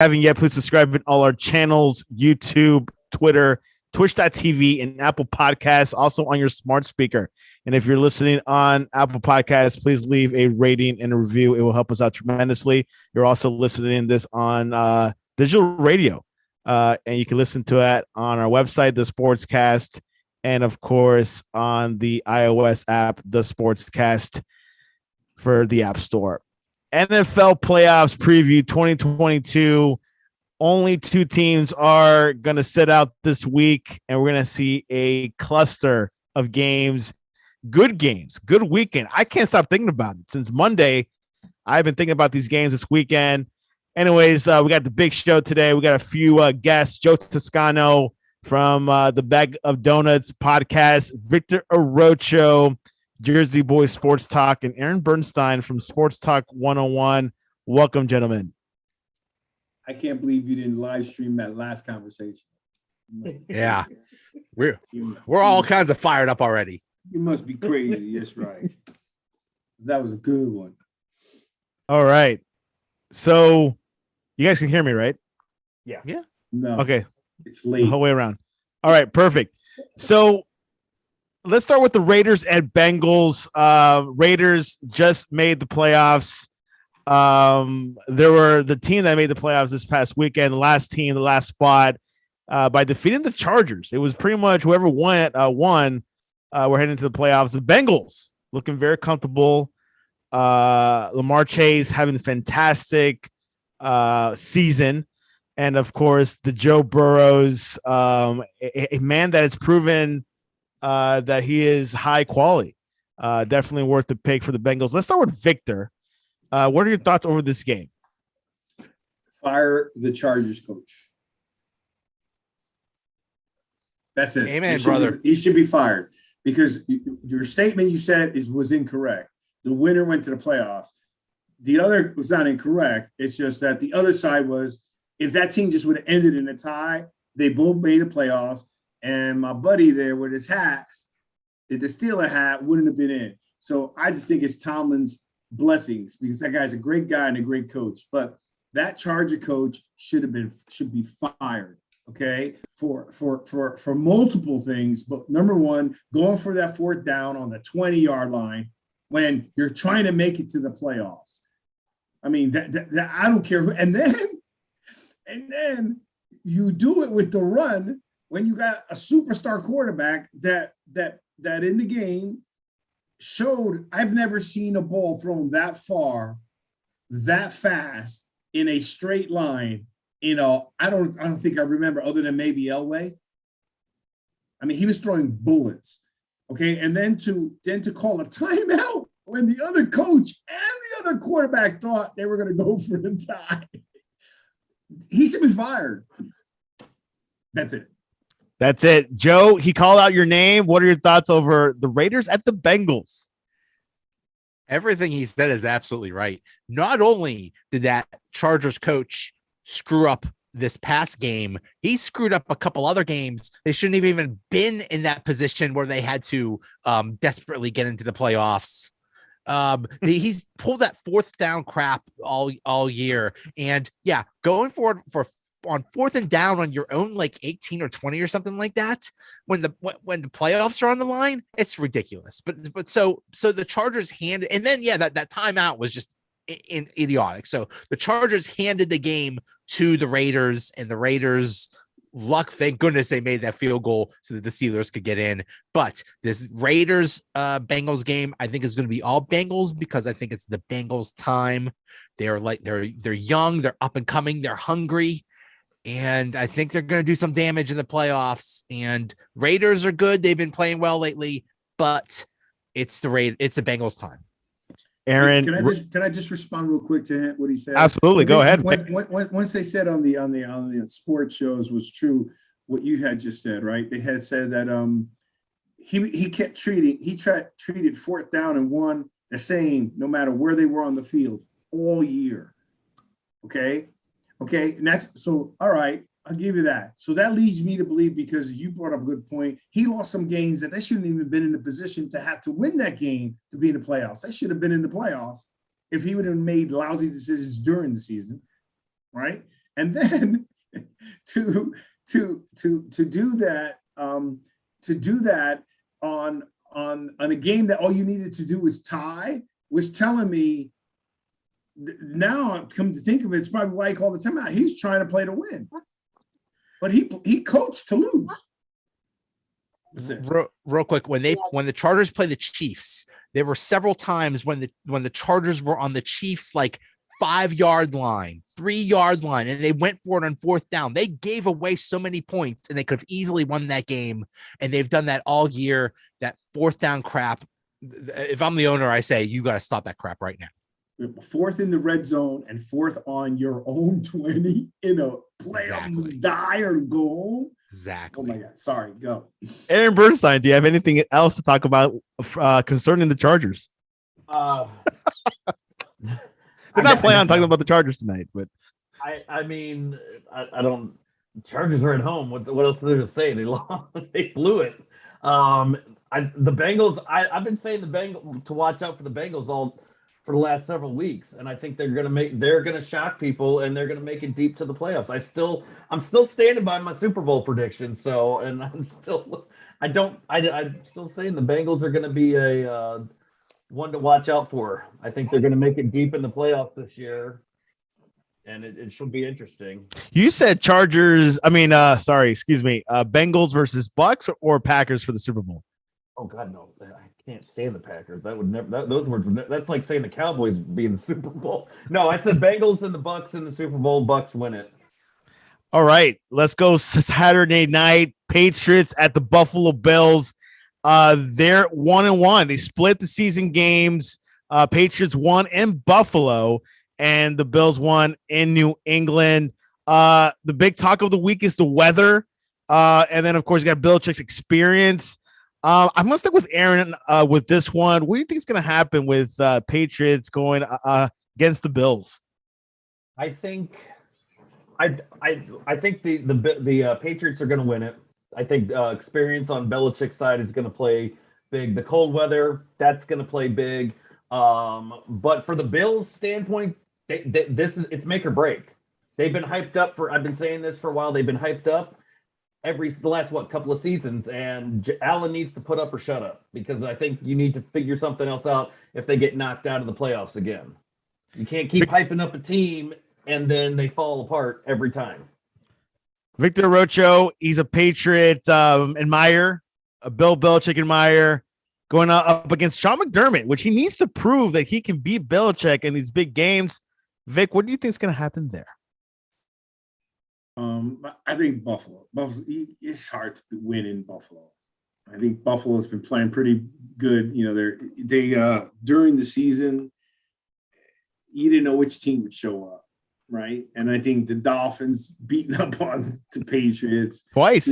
haven't yet, please subscribe in all our channels, YouTube, Twitter, Twitch.tv, and Apple Podcasts, also on your smart speaker. And if you're listening on Apple Podcasts, please leave a rating and a review. It will help us out tremendously. You're also listening to this on digital radio, and you can listen to it on our website, The Sportscast, and, of course, on the iOS app, The Sportscast, for the App Store. NFL playoffs preview 2022. Only two teams are going to sit out this week, and we're going to see a cluster of games. Good games, good weekend. I can't stop thinking about it. Since Monday, I've been thinking about these games this weekend. Anyways, we got the big show today. We got a few guests. Joe Toscano from the Bag of Donuts podcast, Victor Arocho, Jersey Boys Sports Talk, and Aaron Bernstein from Sports Talk 101. Welcome, gentlemen. I can't believe you didn't live stream that last conversation. Yeah, we're all kinds of fired up already. You must be crazy. That's right. That was a good one. All right. So you guys can hear me, right? Yeah. No. Okay. It's late. The whole way around. All right. Perfect. So let's start with the Raiders and Bengals. Raiders just made the playoffs. There were the team that made the playoffs this past weekend, the last team, the last spot, by defeating the Chargers. It was pretty much whoever won. We're heading to the playoffs. The Bengals looking very comfortable. Lamar Chase having a fantastic season. And, of course, the Joe Burrows, a man that has proven that he is high quality. Definitely worth the pick for the Bengals. Let's start with Victor. What are your thoughts over this game? Fire the Chargers coach. That's it. Amen, brother. He should be fired because your statement you said was incorrect. The winner went to the playoffs. The other was not incorrect. It's just that the other side was, if that team just would have ended in a tie, they both made the playoffs, and my buddy there with his hat, the Steeler hat, wouldn't have been in. So I just think it's Tomlin's blessings because that guy's a great guy and a great coach. But that Charger coach should be fired. Okay, for multiple things. But number one, going for that fourth down on the 20-yard line when you're trying to make it to the playoffs. I mean, that I don't care who. And then you do it with the run when you got a superstar quarterback that in the game showed I've never seen a ball thrown that far, that fast in a straight line. I don't think I remember other than maybe Elway. I mean, he was throwing bullets. Okay, and then to call a timeout when the other coach and the other quarterback thought they were going to go for the tie. He should be fired. That's it. Joe, he called out your name. What are your thoughts over the Raiders at the Bengals? Everything he said is absolutely right. Not only did that Chargers coach screw up this past game, he screwed up a couple other games. They shouldn't have even been in that position where they had to desperately get into the playoffs. He's pulled that fourth down crap all year. And yeah, going forward on fourth and down on your own, like 18 or 20 or something like that, when the playoffs are on the line, it's ridiculous. But so the Chargers handed, and then that timeout was just idiotic. So the Chargers handed the game to the Raiders, and the Raiders, luck, thank goodness they made that field goal so that the Steelers could get in. But this Raiders Bengals game, I think, is going to be all Bengals because I think it's the Bengals' time. They're young, they're up and coming, they're hungry, and I think they're going to do some damage in the playoffs. And Raiders are good; they've been playing well lately, but it's the Bengals' time. Aaron, can I just respond real quick to him, what he said? Absolutely, go ahead. Once they said on the sports shows was true, what you had just said, right? They had said that he treated fourth down and one the same no matter where they were on the field all year. Okay, and that's so. All right, I'll give you that. So that leads me to believe, because you brought up a good point, he lost some games that they shouldn't even been in the position to have to win that game to be in the playoffs. They should have been in the playoffs if he would have made lousy decisions during the season, right? And then to do that on a game that all you needed to do was tie was telling me, now I've come to think of it, it's probably why he called the timeout. He's trying to play to win, but he coached to lose. Real quick, when the Chargers play the Chiefs, there were several times when the Chargers were on the Chiefs 5-yard line, 3-yard line, and they went for it on fourth down. They gave away so many points, and they could have easily won that game. And they've done that all year. That fourth down crap. If I'm the owner, I say you got to stop that crap right now. Fourth in the red zone and fourth on your own 20 in a play on die or go home. Exactly. Oh my God. Sorry. Go. Aaron Bernstein, do you have anything else to talk about concerning the Chargers? They're not planning on talking about the Chargers tonight, but I mean, I don't. Chargers are at home. What else is there to say? They lost. They blew it. The Bengals. I've been saying the Bengals to watch out for the Bengals all for the last several weeks, and I think they're gonna shock people, and they're gonna make it deep to the playoffs. I'm still standing by my Super Bowl prediction. So, and I'm still saying the Bengals are gonna be a one to watch out for. I think they're gonna make it deep in the playoffs this year, and it should be interesting. you said Chargers. I mean, Bengals versus Bucks or Packers for the Super Bowl. Oh God, no! I can't stand the Packers. That would never. Those words. That's like saying the Cowboys be in the Super Bowl. No, I said Bengals and the Bucks in the Super Bowl. Bucks win it. All right, let's go Saturday night. Patriots at the Buffalo Bills. They're 1-1. They split the season games. Patriots won in Buffalo, and the Bills won in New England. The big talk of the week is the weather, and then of course you got Belichick's experience. I'm gonna stick with Aaron with this one. What do you think is gonna happen with Patriots going against the Bills? I think the Patriots are going to win it. I think experience on Belichick's side is going to play big. The cold weather, that's going to play big. But for the Bills' standpoint, it's make or break. They've been hyped up I've been saying this for a while. They've been hyped up the last couple of seasons, and Allen needs to put up or shut up, because I think you need to figure something else out if they get knocked out of the playoffs again. You can't keep hyping up a team and then they fall apart every time. Victor Rocho, he's a Patriot admirer, a Bill Belichick admirer, going up against Sean McDermott, which he needs to prove that he can beat Belichick in these big games. Vic, what do you think is going to happen there? I think Buffalo. It's hard to win in Buffalo. I think Buffalo's been playing pretty good. You know, they during the season, you didn't know which team would show up, right? And I think the Dolphins beating up on the Patriots twice.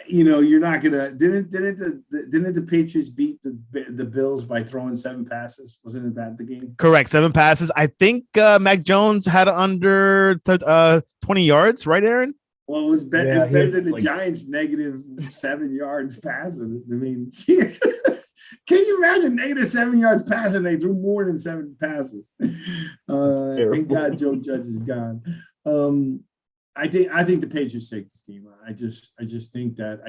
You know, you're not gonna. Didn't the Patriots beat the Bills by throwing 7 passes? Wasn't that the game? Correct, 7 passes. I think Mac Jones had under 20 yards, right, Aaron? Well, it's better than the Giants' negative 7 yards passing. I mean, can you imagine negative 7 yards passing? They threw more than 7 passes. Thank God Joe Judge is gone. I think the Patriots take this game. I just think that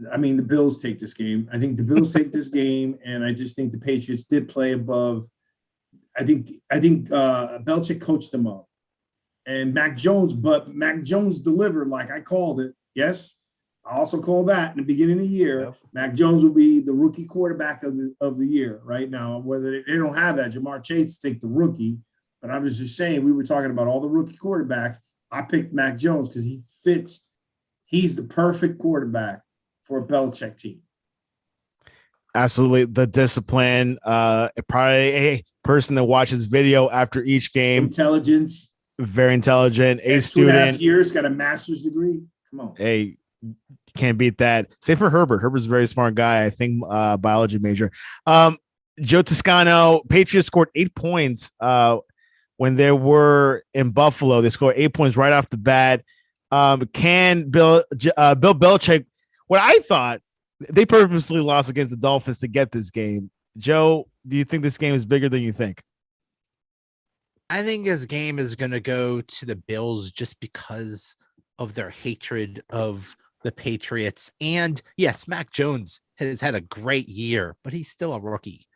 the Bills take this game. I think the Bills take this game, and I just think the Patriots did play above. I think Belichick coached them up, and Mac Jones delivered like I called it. Yes, I also called that in the beginning of the year. Yep. Mac Jones will be the rookie quarterback of the year right now. Whether they don't have that, Jamar Chase take the rookie. But I was just saying, we were talking about all the rookie quarterbacks. I picked Mac Jones because he fits. He's the perfect quarterback for a Belichick team. Absolutely. The discipline, probably a person that watches video after each game. Intelligence. Very intelligent. A student. 2.5 years, got a master's degree. Come on. Hey, can't beat that. Same for Herbert. Herbert's a very smart guy. I think biology major. Joe Toscano, Patriots scored 8 points when they were in Buffalo. They scored 8 points right off the bat. Can Bill Belichick, what I thought, they purposely lost against the Dolphins to get this game. Joe, do you think this game is bigger than you think? I think this game is going to go to the Bills just because of their hatred of the Patriots. And yes, Mac Jones has had a great year, but he's still a rookie.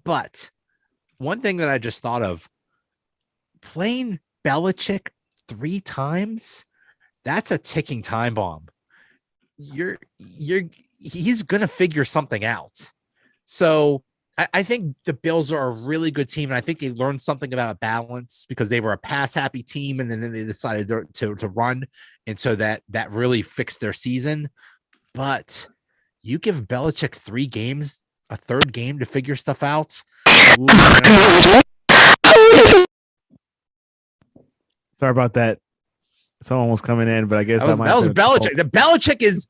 But one thing that I just thought of, playing Belichick 3 times, that's a ticking time bomb. He's going to figure something out. So I think the Bills are a really good team, and I think they learned something about balance because they were a pass-happy team, and then they decided to run, and so that really fixed their season. But you give Belichick 3 games, a third game to figure stuff out. Ooh, Sorry about that. Someone was coming in, but I guess that was Belichick. The Belichick is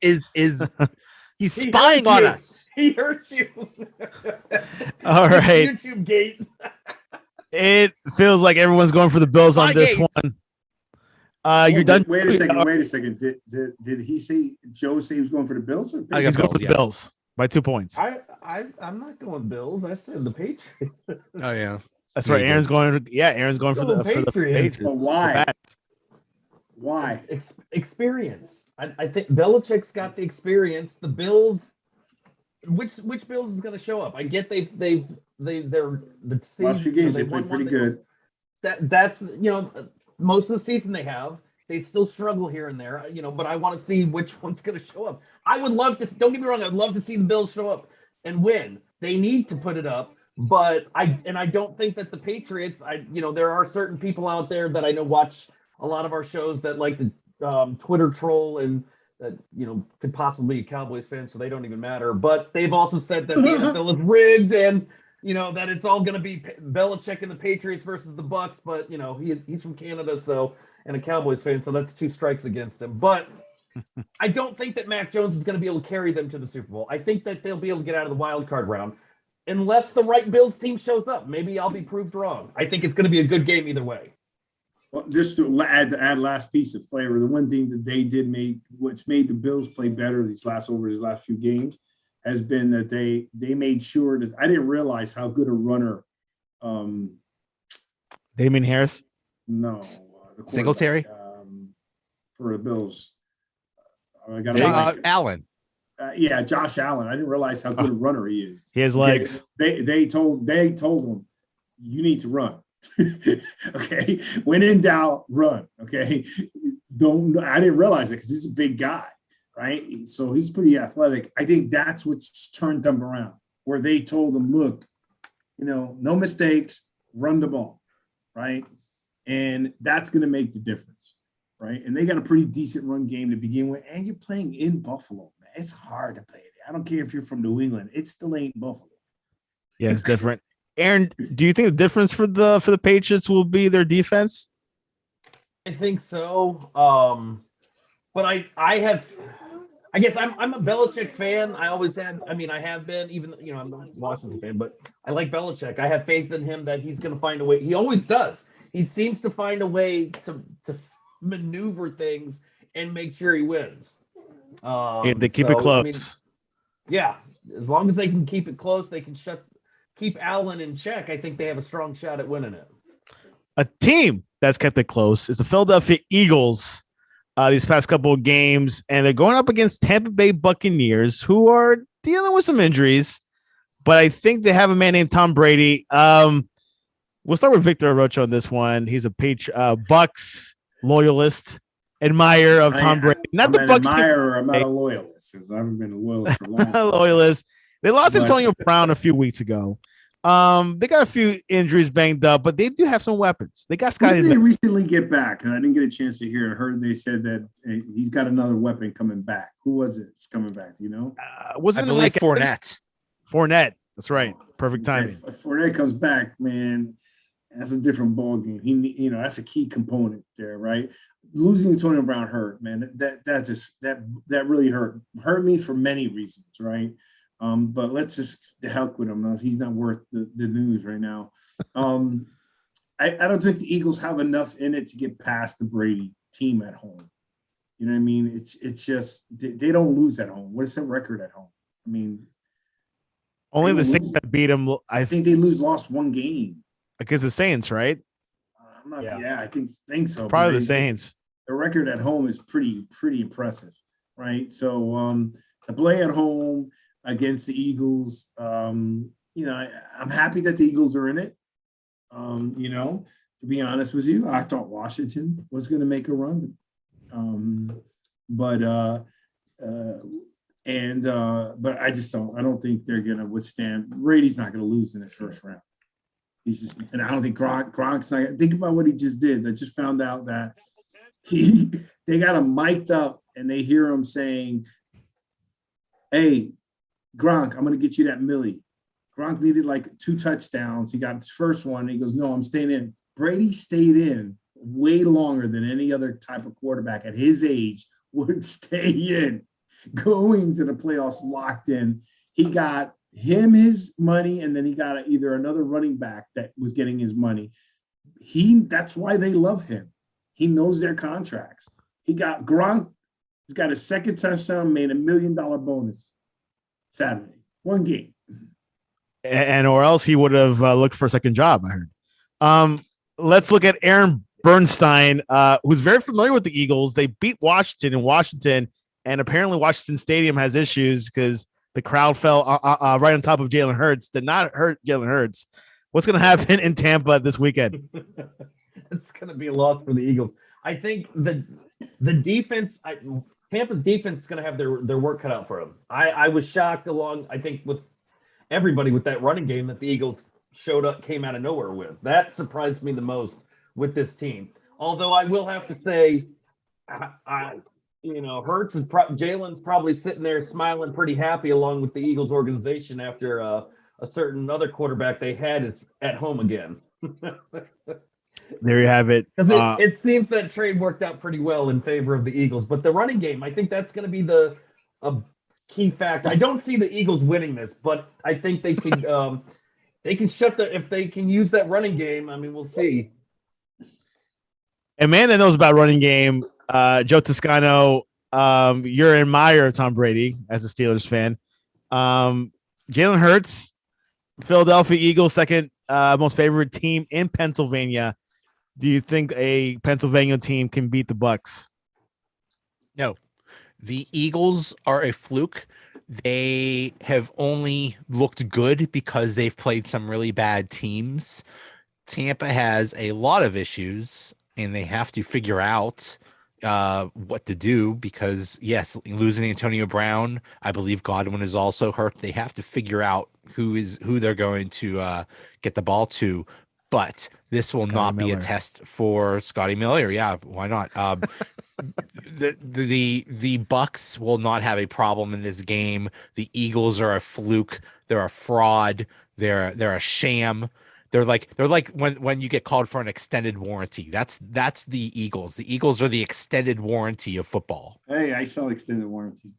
he's spying on us. He hurt you. All right. YouTube gate. It feels like everyone's going for the Bills on this one. You're done. Wait a second. Did he say Joe say he was going for the Bills? Or He's going for the Bills by 2 points. I'm not going Bills. I said the Patriots. Oh yeah, that's right. Aaron's going for the Patriots. But why? Why? Experience. I think Belichick's got the experience. The Bills. Which Bills is going to show up? I get they're the last few games they played pretty good. That's most of the season they have. They still struggle here and there, but I want to see which one's going to show up. I would love to. Don't get me wrong. I'd love to see the Bills show up and win. They need to put it up, but I don't think that the Patriots. There are certain people out there that I know watch a lot of our shows that like to Twitter troll and that could possibly be a Cowboys fan, so they don't even matter. But they've also said that the NFL is rigged and that it's all going to be Belichick and the Patriots versus the Bucks. But he's from Canada, and a Cowboys fan, so that's 2 strikes against him. But I don't think that Mac Jones is going to be able to carry them to the Super Bowl. I think that they'll be able to get out of the wild card round unless the right Bills team shows up. Maybe I'll be proved wrong. I think it's going to be a good game either way. Well, just to add last piece of flavor, the one thing that they did what's made the Bills play better over these last few games has been that they made sure that I didn't realize how good a runner. Damien Harris. No, Singletary for the Bills. I got Allen. Josh Allen. I didn't realize how good a runner he is. He has legs. They told him you need to run. Okay, when in doubt, run. Okay, I didn't realize it because he's a big guy, right? So he's pretty athletic. I think that's what's turned them around, where they told him, look, no mistakes, run the ball, right? And that's going to make the difference, right? And they got a pretty decent run game to begin with, and you're playing in Buffalo, man. It's hard to play it. I don't care if you're from New England; it still ain't Buffalo. Yeah, it's different. Aaron, do you think the difference for the Patriots will be their defense? I think so. But I guess I'm a Belichick fan. I always have. I have been, even I'm not a Washington fan, but I like Belichick. I have faith in him that he's going to find a way. He always does. He seems to find a way to maneuver things and make sure he wins. They keep it close. As long as they can keep it close, they can keep Allen in check. I think they have a strong shot at winning it. A team that's kept it close is the Philadelphia Eagles these past couple of games, and they're going up against Tampa Bay Buccaneers, who are dealing with some injuries, but I think they have a man named Tom Brady. We'll start with Victor Rocha on this one. He's a Bucks loyalist, admirer of Tom Brady. Not the Bucks admirer, I'm not a loyalist, because I haven't been a loyalist for a long time. Loyalist. They lost Antonio Brown a few weeks ago. They got a few injuries banged up, but they do have some weapons. They got Scotty. Who did they recently get back? And I didn't get a chance to hear. I heard they said that he's got another weapon coming back. Who was it? It's coming back. Do you know? Wasn't it like Fournette? Fournette. That's right. Perfect timing. If Fournette comes back, man, that's a different ball game. That's a key component there, right? Losing Antonio Brown hurt, man. That really hurt me for many reasons, right? But let's just the heck with him. He's not worth the news right now. I don't think the Eagles have enough in it to get past the Brady team at home. You know what I mean? It's just they don't lose at home. What is their record at home? I mean, only the Saints that beat them. I think they lost one game against the Saints, right? I'm not. Yeah, I think so. Probably the Saints. The record at home is pretty impressive, right? So to play at home against the Eagles, I'm happy that the Eagles are in it. To be honest with you, I thought Washington was going to make a run, but I just don't. I don't think they're going to withstand. Brady's not going to lose in his first round. He's just, and I don't think Gronk's not. Think about what he just did. I just found out that they got him mic'd up, and they hear him saying, "Hey, Gronk, I'm going to get you that millie." Gronk needed like 2 touchdowns. He got his first one. And he goes, "No, I'm staying in." Brady stayed in way longer than any other type of quarterback at his age would stay in, going to the playoffs locked in. He got him his money, and then he got either another running back that was getting his money. That's why they love him. He knows their contracts. He got Gronk. He's got his second touchdown, made $1 million bonus Saturday, 1 game. And or else he would have looked for a second job, I heard. Let's look at Aaron Bernstein, who's very familiar with the Eagles. They beat Washington in Washington, and apparently Washington Stadium has issues because the crowd fell right on top of Jalen Hurts. Did not hurt Jalen Hurts. What's going to happen in Tampa this weekend? It's going to be a loss for the Eagles. I think the defense, Tampa's defense is going to have their work cut out for them. I was shocked I think with everybody with that running game that the Eagles came out of nowhere with. That surprised me the most with this team. Although I will have to say, Hurts is Jalen's probably sitting there smiling pretty happy along with the Eagles organization after a certain other quarterback they had is at home again. There you have it. It seems that trade worked out pretty well in favor of the Eagles, but the running game, I think that's going to be a key factor. I don't see the Eagles winning this, but I think they can if they can use that running game. I mean, we'll see. A man that knows about running game, Joe Toscano, you're an admirer of Tom Brady as a Steelers fan. Jalen Hurts, Philadelphia Eagles, second most favorite team in Pennsylvania. Do you think a Pennsylvania team can beat the Bucs? No. The Eagles are a fluke. They have only looked good because they've played some really bad teams. Tampa has a lot of issues, and they have to figure out what to do because, yes, losing Antonio Brown, I believe Godwin is also hurt. They have to figure out who they're going to get the ball to. But this will not be a test for Scotty Miller. Yeah, why not? The Bucs will not have a problem in this game. The Eagles are a fluke. They're a fraud. They're a sham. They're like when you get called for an extended warranty. That's the Eagles. The Eagles are the extended warranty of football. Hey, I sell extended warranty.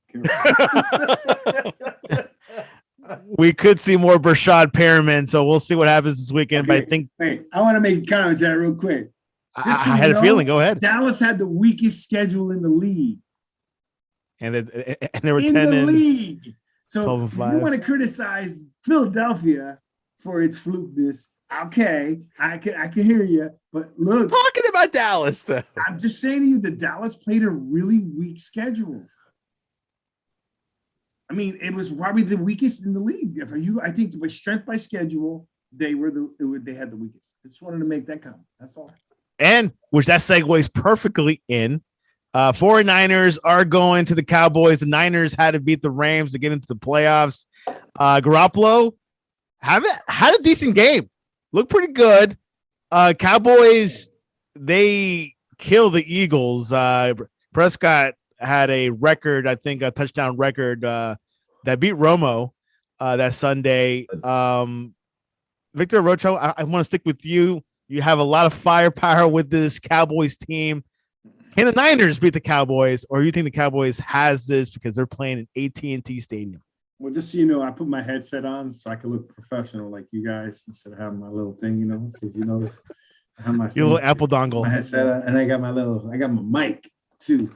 We could see more Brashad Perriman, so we'll see what happens this weekend. Okay. But I think I want to make a comment to that real quick. I had a feeling. Go ahead. Dallas had the weakest schedule in the league, and they were in 10 the and league. So 12 and 5. You want to criticize Philadelphia for its flukeness? Okay, I can hear you, but look, talking about Dallas though. I'm just saying to you that Dallas played a really weak schedule. I mean, it was probably the weakest in the league. I think by strength by schedule, they had the weakest. I just wanted to make that comment. That's all. And which that segues perfectly in. 49ers are going to the Cowboys. The Niners had to beat the Rams to get into the playoffs. Garoppolo had a decent game. Looked pretty good. Cowboys, they kill the Eagles. Prescott had a record, I think a touchdown record that beat Romo that Sunday. Victor Rocho, I want to stick with you. You have a lot of firepower with this Cowboys team. Can the Niners beat the Cowboys, or you think the Cowboys has this because they're playing in AT&T Stadium? Well, just so you know, I put my headset on so I can look professional like you guys instead of having my little thing, So if you notice, I have my your little Apple dongle. My headset on, and I got my mic too.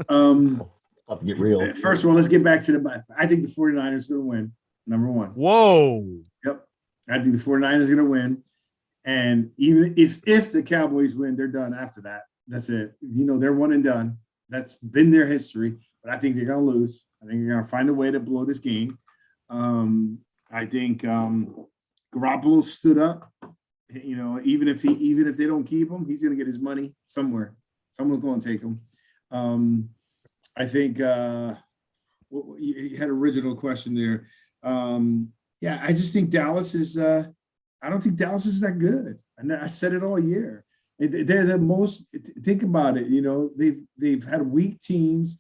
About to get real. First of all, let's get back to I think the 49ers are going to win, number one. Whoa. Yep. I think the 49ers are going to win. And even if the Cowboys win, they're done after that. That's it. They're one and done. That's been their history. But I think they're going to lose. I think they're going to find a way to blow this game. I think Garoppolo stood up. Even if they don't keep him, he's going to get his money somewhere. Someone's going to take him. I think you had an original question there. I just think Dallas is. I don't think Dallas is that good. And I said it all year. They're the most. Think about it. They've had weak teams.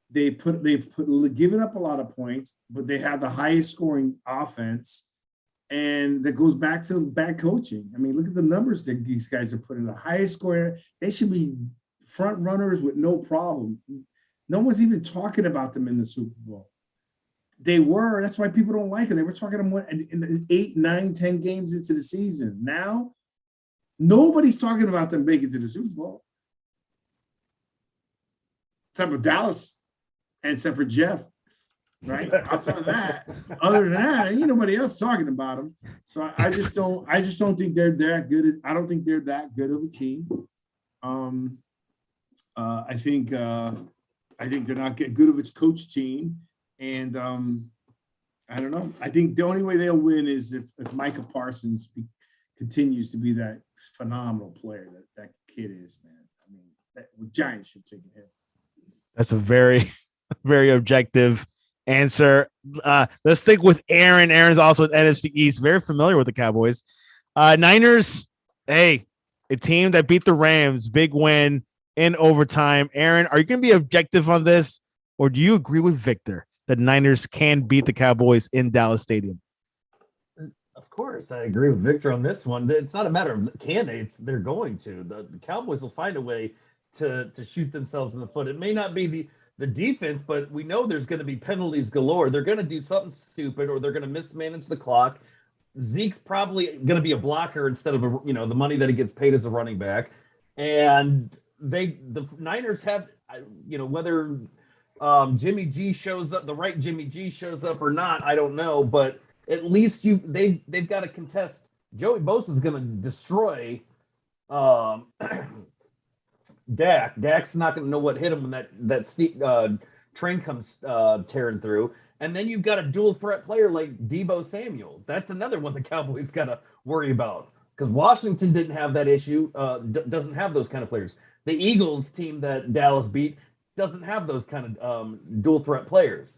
They've given up a lot of points, but they have the highest scoring offense, and that goes back to bad coaching. I mean, look at the numbers that these guys are putting. The highest scoring. They should be front runners with no problem. No one's even talking about them in the Super Bowl. They were. That's why people don't like it. They were talking about in 8, 9, 10 games into the season. Now, nobody's talking about them making it to the Super Bowl. Except for Dallas, and except for Jeff, right? Outside of that, other than that, ain't nobody else talking about them. So I just don't think they're that good. I don't think they're that good of a team. I think they're not good of its coach team. And I don't know. I think the only way they'll win is if Micah Parsons continues to be that phenomenal player that kid is, man. I mean, that Giants should take a hit. That's a very, very objective answer. Let's stick with Aaron. Aaron's also at NFC East, very familiar with the Cowboys. Niners, hey, a team that beat the Rams, big win in overtime. Aaron, are you going to be objective on this, or do you agree with Victor that Niners can beat the Cowboys in Dallas Stadium? Of course, I agree with Victor on this one. It's not a matter of candidates; they're going to. The Cowboys will find a way to shoot themselves in the foot. It may not be the defense, but we know there's going to be penalties galore. They're going to do something stupid, or they're going to mismanage the clock. Zeke's probably going to be a blocker instead of the money that he gets paid as a running back, and the Niners have whether Jimmy G shows up, the right Jimmy G shows up or not, I don't know, but at least they've got to contest. Joey Bosa is going to destroy Dak. Dak's not going to know what hit him when that steep train comes tearing through. And then you've got a dual threat player like Deebo Samuel. That's another one the Cowboys got to worry about, because Washington didn't have that issue, doesn't have those kind of players. The Eagles team that Dallas beat doesn't have those kind of dual threat players.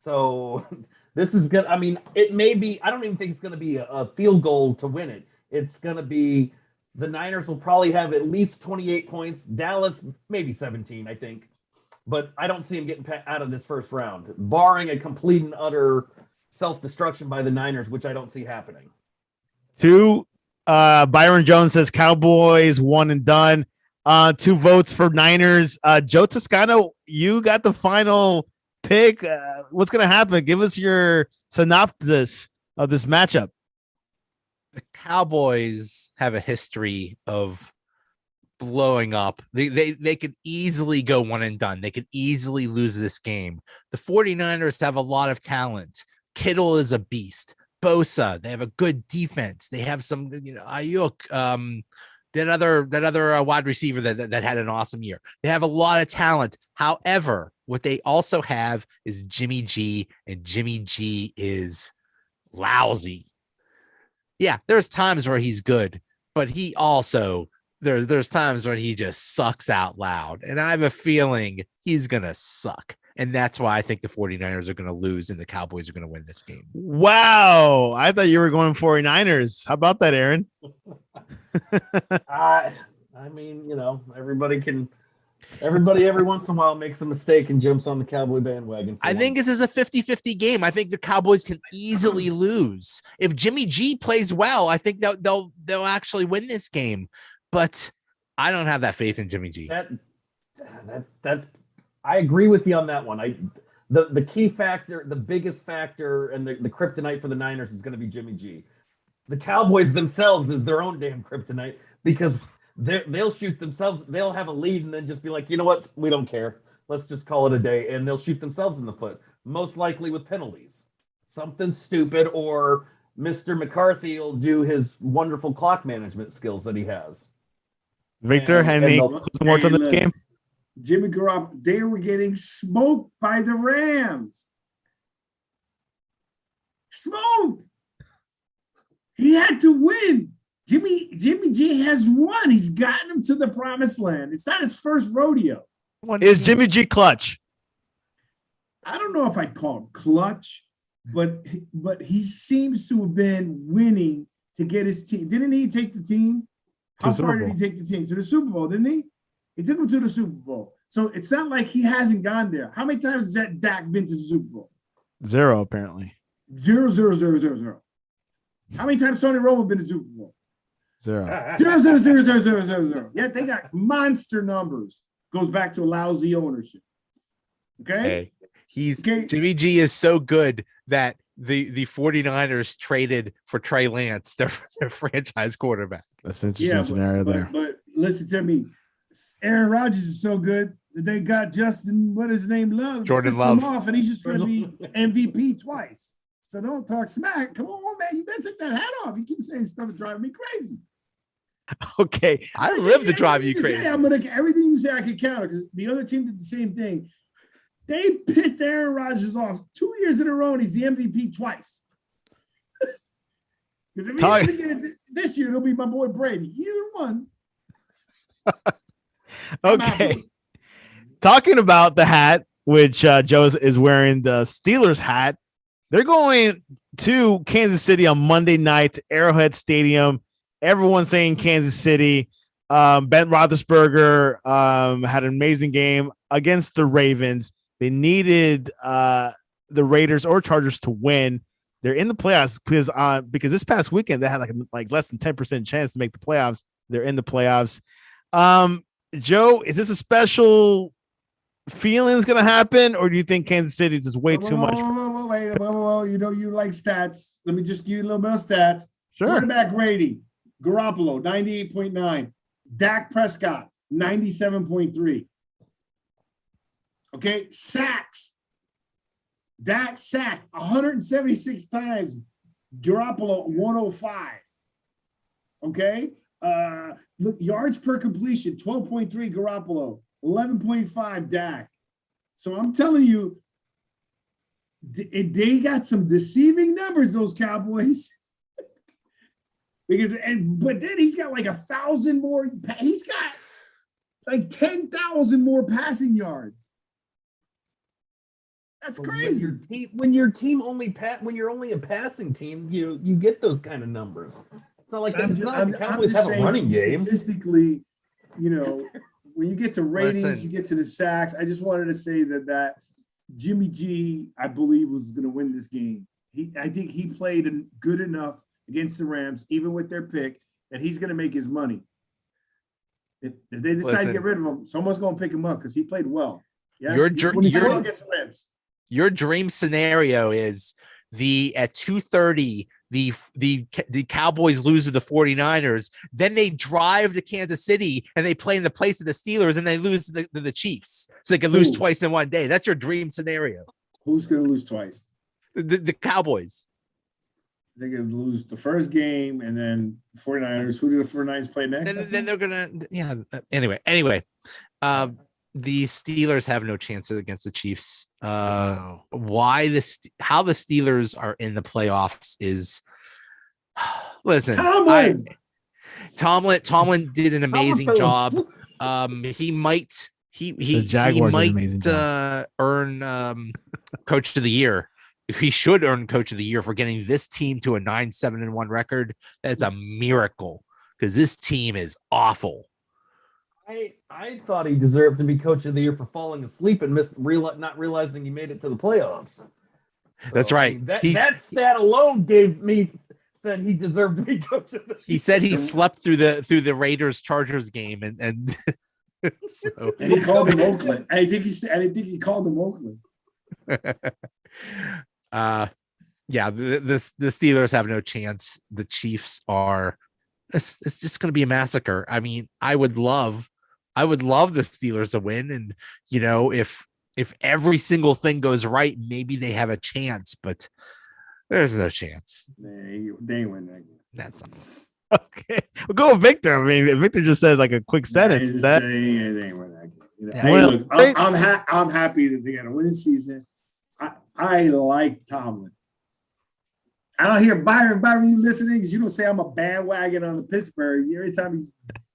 So this is good. I mean, it may be, I don't even think it's going to be a field goal to win it. It's going to be, the Niners will probably have at least 28 points. Dallas, maybe 17, I think. But I don't see him getting out of this first round, barring a complete and utter self-destruction by the Niners, which I don't see happening. Byron Jones says Cowboys one and done. 2 votes for Niners. Joe Toscano, you got the final pick. What's going to happen? Give us your synopsis of this matchup. The Cowboys have a history of blowing up. They could easily go one and done. They could easily lose this game. The 49ers have a lot of talent. Kittle is a beast. Bosa, they have a good defense. They have some, Ayuk, that other wide receiver that had an awesome year. They have a lot of talent. However, what they also have is Jimmy G, and Jimmy G is lousy. Yeah, there's times where he's good, but he also there's times when he just sucks out loud. And I have a feeling he's gonna suck. And that's why I think the 49ers are going to lose and the Cowboys are going to win this game. Wow. I thought you were going 49ers. How about that, Aaron? I mean, everybody every once in a while makes a mistake and jumps on the Cowboy bandwagon. I think this is a 50-50 game. I think the Cowboys can easily lose. If Jimmy G plays well, I think they'll actually win this game. But I don't have that faith in Jimmy G. That's I agree with you on that one. The key factor, the biggest factor, and the kryptonite for the Niners is going to be Jimmy G. The Cowboys themselves is their own damn kryptonite, because they'll shoot themselves. They'll have a lead and then just be like, you know what? We don't care. Let's just call it a day. And they'll shoot themselves in the foot, most likely with penalties. Something stupid, or Mr. McCarthy will do his wonderful clock management skills that he has. Victor, any more on this game? Jimmy Garoppolo, they were getting smoked by the Rams. Smoked. He had to win. Jimmy G has won. He's gotten him to the promised land. It's not his first rodeo. Is Jimmy G clutch? I don't know if I'd call him clutch, but he seems to have been winning to get his team. Didn't he take the team? How far did he take the team? To the Super Bowl, didn't he? He took him to the Super Bowl. So it's not like he hasn't gone there. How many times has that Dak been to the Super Bowl? 0, apparently. 0, 0, 0, 0, 0. How many times Tony Romo been to the Super Bowl? 0. 0, 0, 0, 0, 0, 0, 0. Yeah, they got monster numbers. Goes back to a lousy ownership. Okay? Jimmy G is so good that the 49ers traded for Trey Lance, their franchise quarterback. That's an interesting scenario there. But listen to me. Aaron Rodgers is so good that they got Justin, what is his name, Love. Jordan Love. Off, and he's just going to be MVP twice. So don't talk smack. Come on, man. You better take that hat off. You keep saying stuff that's driving me crazy. Okay. I live to drive you crazy. I'm going to everything you say I can counter because the other team did the same thing. They pissed Aaron Rodgers off 2 years in a row, and he's the MVP twice. Because if he doesn't get it this year, it'll be my boy Brady. Either one. Okay. Talking about the hat, which Joe is wearing the Steelers hat. They're going to Kansas City on Monday night, Arrowhead Stadium. Everyone's saying Kansas City. Ben Roethlisberger had an amazing game against the Ravens. They needed the Raiders or Chargers to win. They're in the playoffs because this past weekend they had like less than 10% chance to make the playoffs. They're in the playoffs. Joe, is this a special feelings going to happen, or do you think Kansas City is just way too much? Wait. You know you like stats. Let me just give you a little bit of stats. Sure. Quarterback rating: Garoppolo 98.9, Dak Prescott 97.3. Okay, sacks. Dak sacked 176 times. Garoppolo 105. Okay. Look, yards per completion 12.3 Garoppolo, 11.5 Dak. So I'm telling you, they got some deceiving numbers, those Cowboys. But then he's got like 1,000 more. He's got like 10,000 more passing yards. That's crazy. When you're only a passing team, you get those kind of numbers. It's not like the Cowboys have a running game. Statistically, when you get to ratings, you get to the sacks. I just wanted to say that Jimmy G, I believe, was going to win this game. I think he played good enough against the Rams, even with their pick, that he's going to make his money. If they decide to get rid of him, someone's going to pick him up because he played well. Yes, your dream scenario is at 2:30 the Cowboys lose to the 49ers, then they drive to Kansas City and they play in the place of the Steelers and they lose to the Chiefs, so they can lose twice in one day. That's your dream scenario. Who's going to lose twice? The Cowboys. They're going to lose the first game and then 49ers. Who do the 49ers play next? Then they're going to, Anyway, the Steelers have no chance against the Chiefs. How the Steelers are in the playoffs is, listen, Tomlin did an amazing job. He might earn coach of the year. He should earn coach of the year for getting this team to a 9-7-1 record. That's a miracle because this team is awful. I thought he deserved to be coach of the year for falling asleep and not realizing he made it to the playoffs. That's right. I mean, that stat alone said he deserved to be coach of the year. He said he slept through the Raiders Chargers game and so. And he called him Oakland. I think he called him Oakland. The Steelers have no chance. The Chiefs are. It's just going to be a massacre. I mean, I would love the Steelers to win, and if every single thing goes right, maybe they have a chance. But There's no chance. They ain't win that game. That's not. Okay, we'll go with Victor. I mean, Victor just said like a quick sentence. They ain't win that game. You know, Yeah. hey, Well, look, I'm happy that they got a winning season. I like Tomlin. I don't hear Byron, you listening? Because you don't say I'm a bandwagon on the Pittsburgh. Every time he's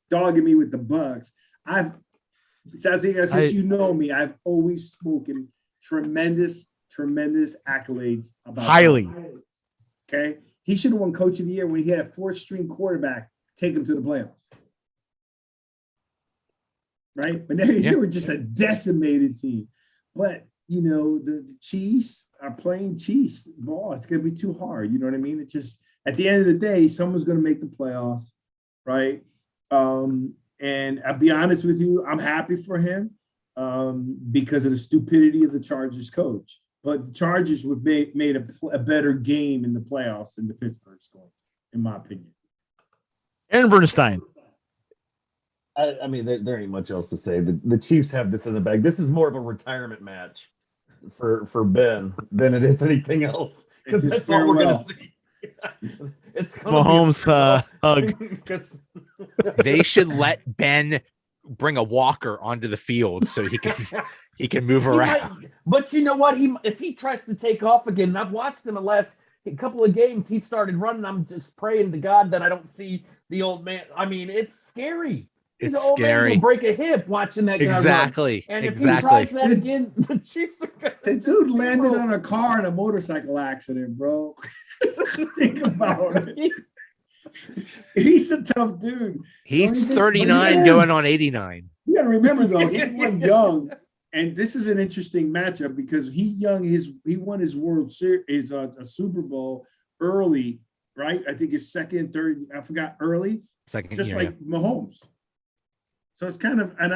dogging me with the Bucks, since you know me, I've always spoken tremendous accolades about Highly. Tomlin. Okay, he should have won Coach of the Year when he had a fourth-string quarterback take him to the playoffs. Right, but they were just a decimated team. But you know, the Chiefs are playing Chiefs ball. It's going to be too hard. You know what I mean? It's just at the end of the day, someone's going to make the playoffs, right? And I'll be honest with you, I'm happy for him because of the stupidity of the Chargers coach. But the Chargers would made a better game in the playoffs than the Pittsburgh's going to, in my opinion. Aaron Bernstein. I mean, there ain't much else to say. The Chiefs have this in the bag. This is more of a retirement match for Ben than it is anything else. Because that's all we're gonna see. It's Mahomes hug. They should let Ben bring a walker onto the field so he can move around. But you know what? If he tries to take off again, and I've watched him the last couple of games, he started running. I'm just praying to God that I don't see the old man. I mean, it's scary. It's old scary. Man will break a hip watching that guy Exactly. run. And exactly. if he tries that again, the Chiefs are going The dude landed on a car in a motorcycle accident, bro. Think about it. He's a tough dude. He's 39 going on 89. You gotta remember though, he won young, and this is an interesting matchup because he won his World Series, a Super Bowl early, right? I think his second, third, I forgot early, just like Mahomes. So it's kind of an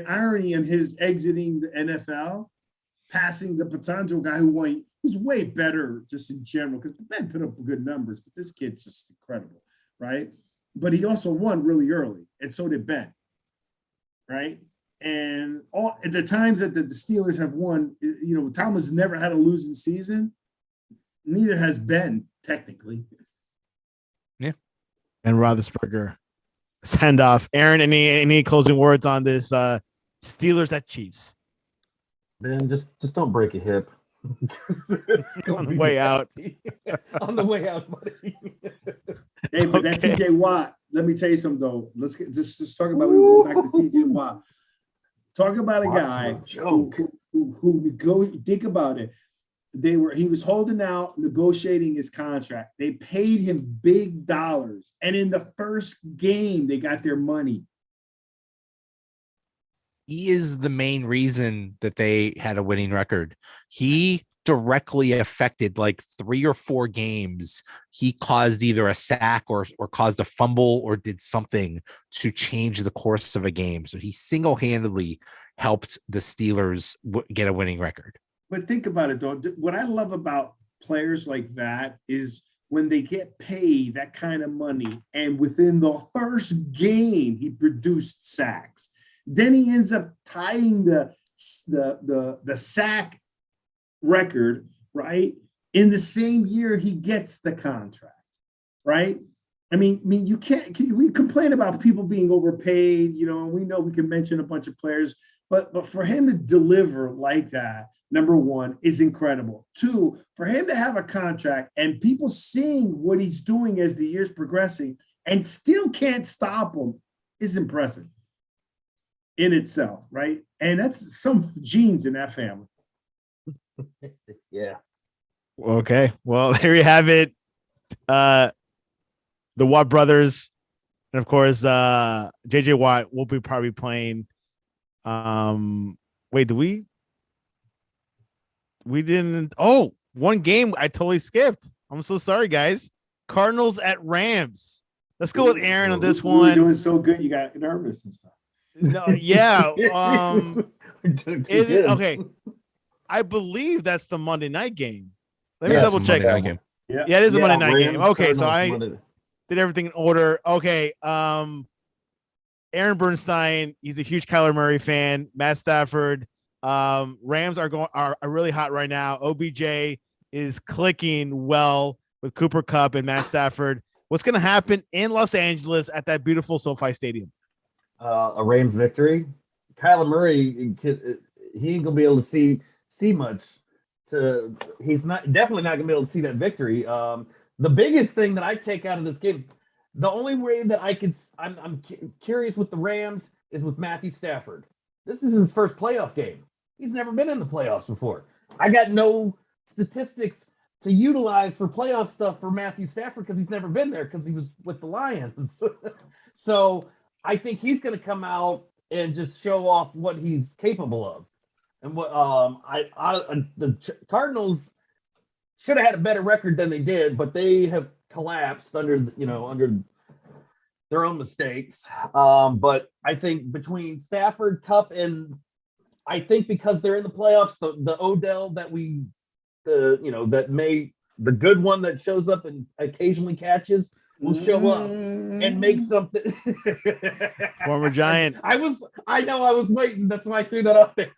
irony in his exiting the NFL, passing the baton to a guy who's way better just in general, because Ben put up good numbers, but this kid's just incredible, right? But he also won really early, and so did Ben, right? And all at the times that the Steelers have won, you know, Thomas never had a losing season. Neither has Ben, technically. Yeah. And Roethlisberger. Send off. Aaron, any closing words on this Steelers at Chiefs? Man, just don't break a hip. On the way out. On the way out, buddy. Hey, but that TJ Watt, let me tell you something though. Let's just talk about, we go back to TJ Watt. Talk about a guy who go think about it. He was holding out, negotiating his contract. They paid him big dollars. And in the first game, they got their money. He is the main reason that they had a winning record. He directly affected like 3 or 4 games. He caused either a sack or caused a fumble or did something to change the course of a game. So he single-handedly helped the Steelers get a winning record. But think about it, though. What I love about players like that is when they get paid that kind of money, and within the first game, he produced sacks. Then he ends up tying the sack record, right? In the same year, he gets the contract, right? I mean, you can't. We complain about people being overpaid, you know, and we know we can mention a bunch of players, but for him to deliver like that, number one, is incredible. 2, for him to have a contract and people seeing what he's doing as the years progressing and still can't stop him is impressive in itself, right? And that's some genes in that family. Yeah. Okay. Well, there you have it. The Watt brothers, and of course, JJ Watt will be probably playing. Wait, we didn't. Oh, one game I totally skipped. I'm so sorry, guys. Cardinals at Rams. Let's go with Aaron on this one. You're doing so good, you got nervous and stuff. No, yeah. Okay. I believe that's the Monday night game. Let me double check. Game. Yeah, it is a Monday night Rams, game. Okay, so Cardinals, I did everything in order. Okay. Aaron Bernstein, he's a huge Kyler Murray fan. Matt Stafford. Rams are really hot right now. OBJ is clicking well with Cooper Kupp and Matt Stafford. What's going to happen in Los Angeles at that beautiful SoFi Stadium? A Rams victory. Kyler Murray, he ain't gonna be able to see much. He's definitely not gonna be able to see that victory. The biggest thing that I take out of this game, the only way that I'm curious with the Rams is with Matthew Stafford. This is his first playoff game. He's never been in the playoffs before. I got no statistics to utilize for playoff stuff for Matthew Stafford because he's never been there because he was with the Lions. So I think he's going to come out and just show off what he's capable of. And what the Cardinals should have had a better record than they did, but they have collapsed under their own mistakes. But I think between Stafford, Kupp, and I think because they're in the playoffs, the Odell the good one that shows up and occasionally catches will show up and make something. Former Giant. I was waiting. That's why I threw that up there.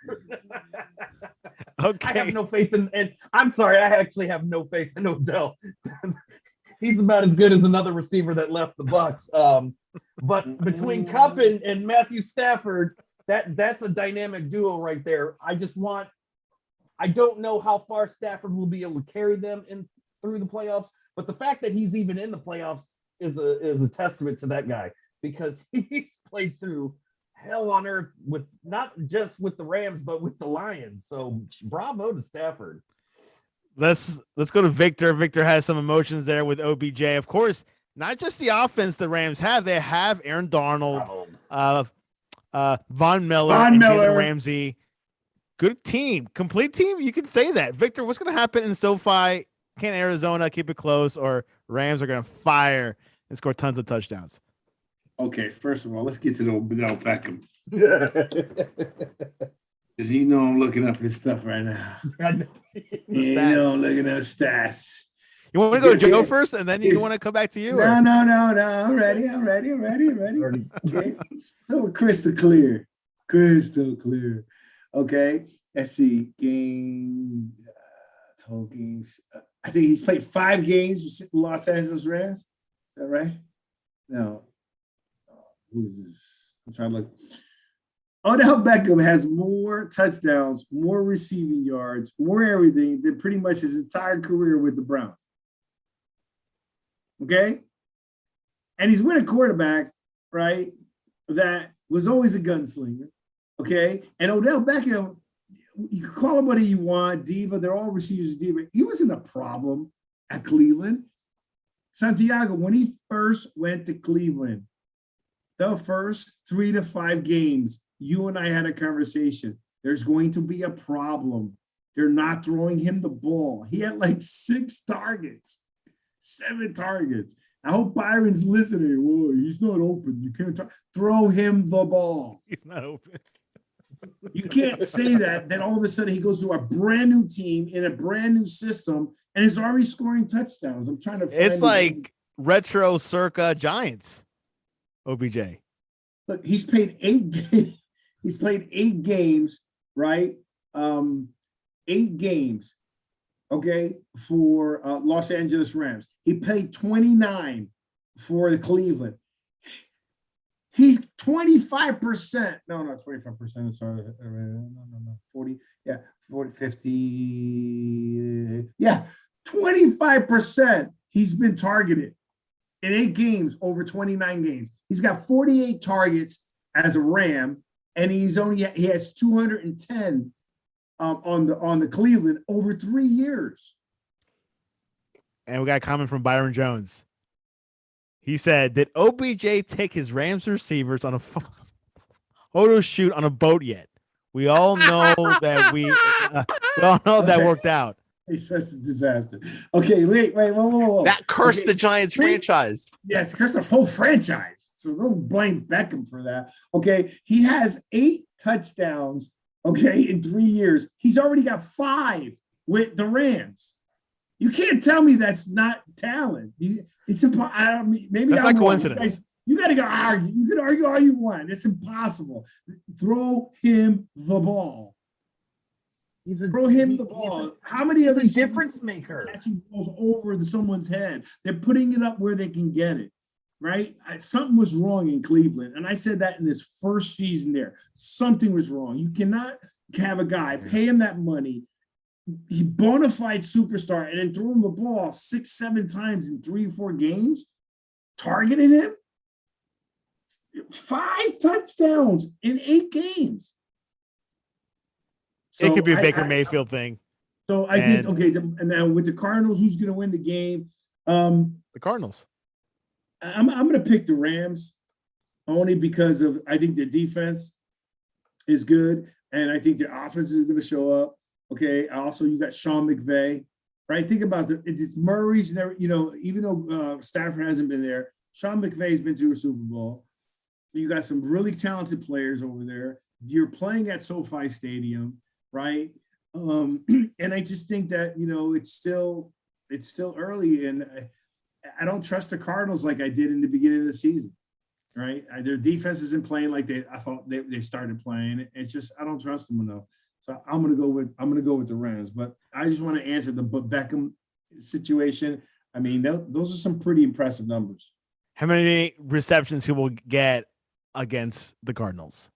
Okay. I have no faith and I'm sorry, I actually have no faith in Odell. He's about as good as another receiver that left the Bucs. But between Kupp and Matthew Stafford, that's a dynamic duo right there. I don't know how far Stafford will be able to carry them through the playoffs, but the fact that he's even in the playoffs is a testament to that guy because he's played through hell on earth with not just with the Rams but with the Lions. So bravo to Stafford. Let's go to Victor. Victor has some emotions there with OBJ. Of course, not just the offense the Rams have. They have Aaron Darnold, Von Miller, and Jalen Ramsey. Good team, complete team. You can say that. Victor, what's going to happen in SoFi? Can Arizona keep it close, or Rams are going to fire and score tons of touchdowns? Okay, first of all, let's get to the Odell Beckham. Because you know I'm looking up his stuff right now. I'm looking up stats. You want to go to Joe first, and then you want to come back to you? No. I'm ready. Okay, so crystal clear. Okay, let's see. Total games. I think he's played 5 games with Los Angeles Rams. Is that right? No. Who is this? I'm trying to look. Odell Beckham has more touchdowns, more receiving yards, more everything than pretty much his entire career with the Browns. Okay? And he's with a quarterback, right, that was always a gunslinger. Okay? And Odell Beckham, you can call him whatever you want, diva. They're all receivers of diva. He wasn't a problem at Cleveland. Santiago, when he first went to Cleveland, the first 3 to 5 games, you and I had a conversation. There's going to be a problem. They're not throwing him the ball. He had like 6 targets, 7 targets. I hope Byron's listening. Whoa, he's not open. You can't throw him the ball. He's not open. You can't say that. Then all of a sudden he goes to a brand new team in a brand new system and is already scoring touchdowns. I'm trying to find it's like retro circa Giants. OBJ. Look, he's played 8 games. He's played 8 games, right? 8 games, okay, for Los Angeles Rams. He played 29 for the Cleveland. He's 25%. No, not 25%. Sorry. No. 40. Yeah, 40, 50. Yeah, 25%. He's been targeted in 8 games over 29 games. He's got 48 targets as a Ram, and he has 210 on the Cleveland over 3 years. And we got a comment from Byron Jones. He said, "Did OBJ take his Rams receivers on a photo shoot on a boat yet? We all know that we all know that worked out." It's such a disaster. Okay, wait, whoa. That cursed the Giants franchise. Yes, cursed the whole franchise. So don't blame Beckham for that. Okay, he has 8 touchdowns, okay, in 3 years. He's already got 5 with the Rams. You can't tell me that's not talent. It's impossible. Maybe that's not coincidence. You got to go argue. You can argue all you want. It's impossible. Throw him the ball. Throw him the ball. How many he's other a difference maker? Catching balls over someone's head. They're putting it up where they can get it. Right? Something was wrong in Cleveland. And I said that in his first season there. Something was wrong. You cannot have a guy, pay him that money, he bona fide superstar, and then throw him the ball 6-7 times in 3 or 4 games, targeting him. 5 touchdowns in 8 games. So it could be a Baker Mayfield thing. So I think, okay, and now with the Cardinals, who's going to win the game? The Cardinals. I'm going to pick the Rams only because of I think their defense is good, and I think their offense is going to show up. Okay. Also, you got Sean McVay, right? Think about it's Murray's never, even though Stafford hasn't been there, Sean McVay's been to a Super Bowl. You got some really talented players over there. You're playing at SoFi Stadium, right? And I just think that it's still early, and I don't trust the Cardinals like I did in the beginning of the season, right? Their defense isn't playing like I thought they started playing. It's just I don't trust them enough. So I'm gonna go with the Rams. But I just want to answer the Beckham situation. I mean, those are some pretty impressive numbers. How many receptions he will get against the Cardinals?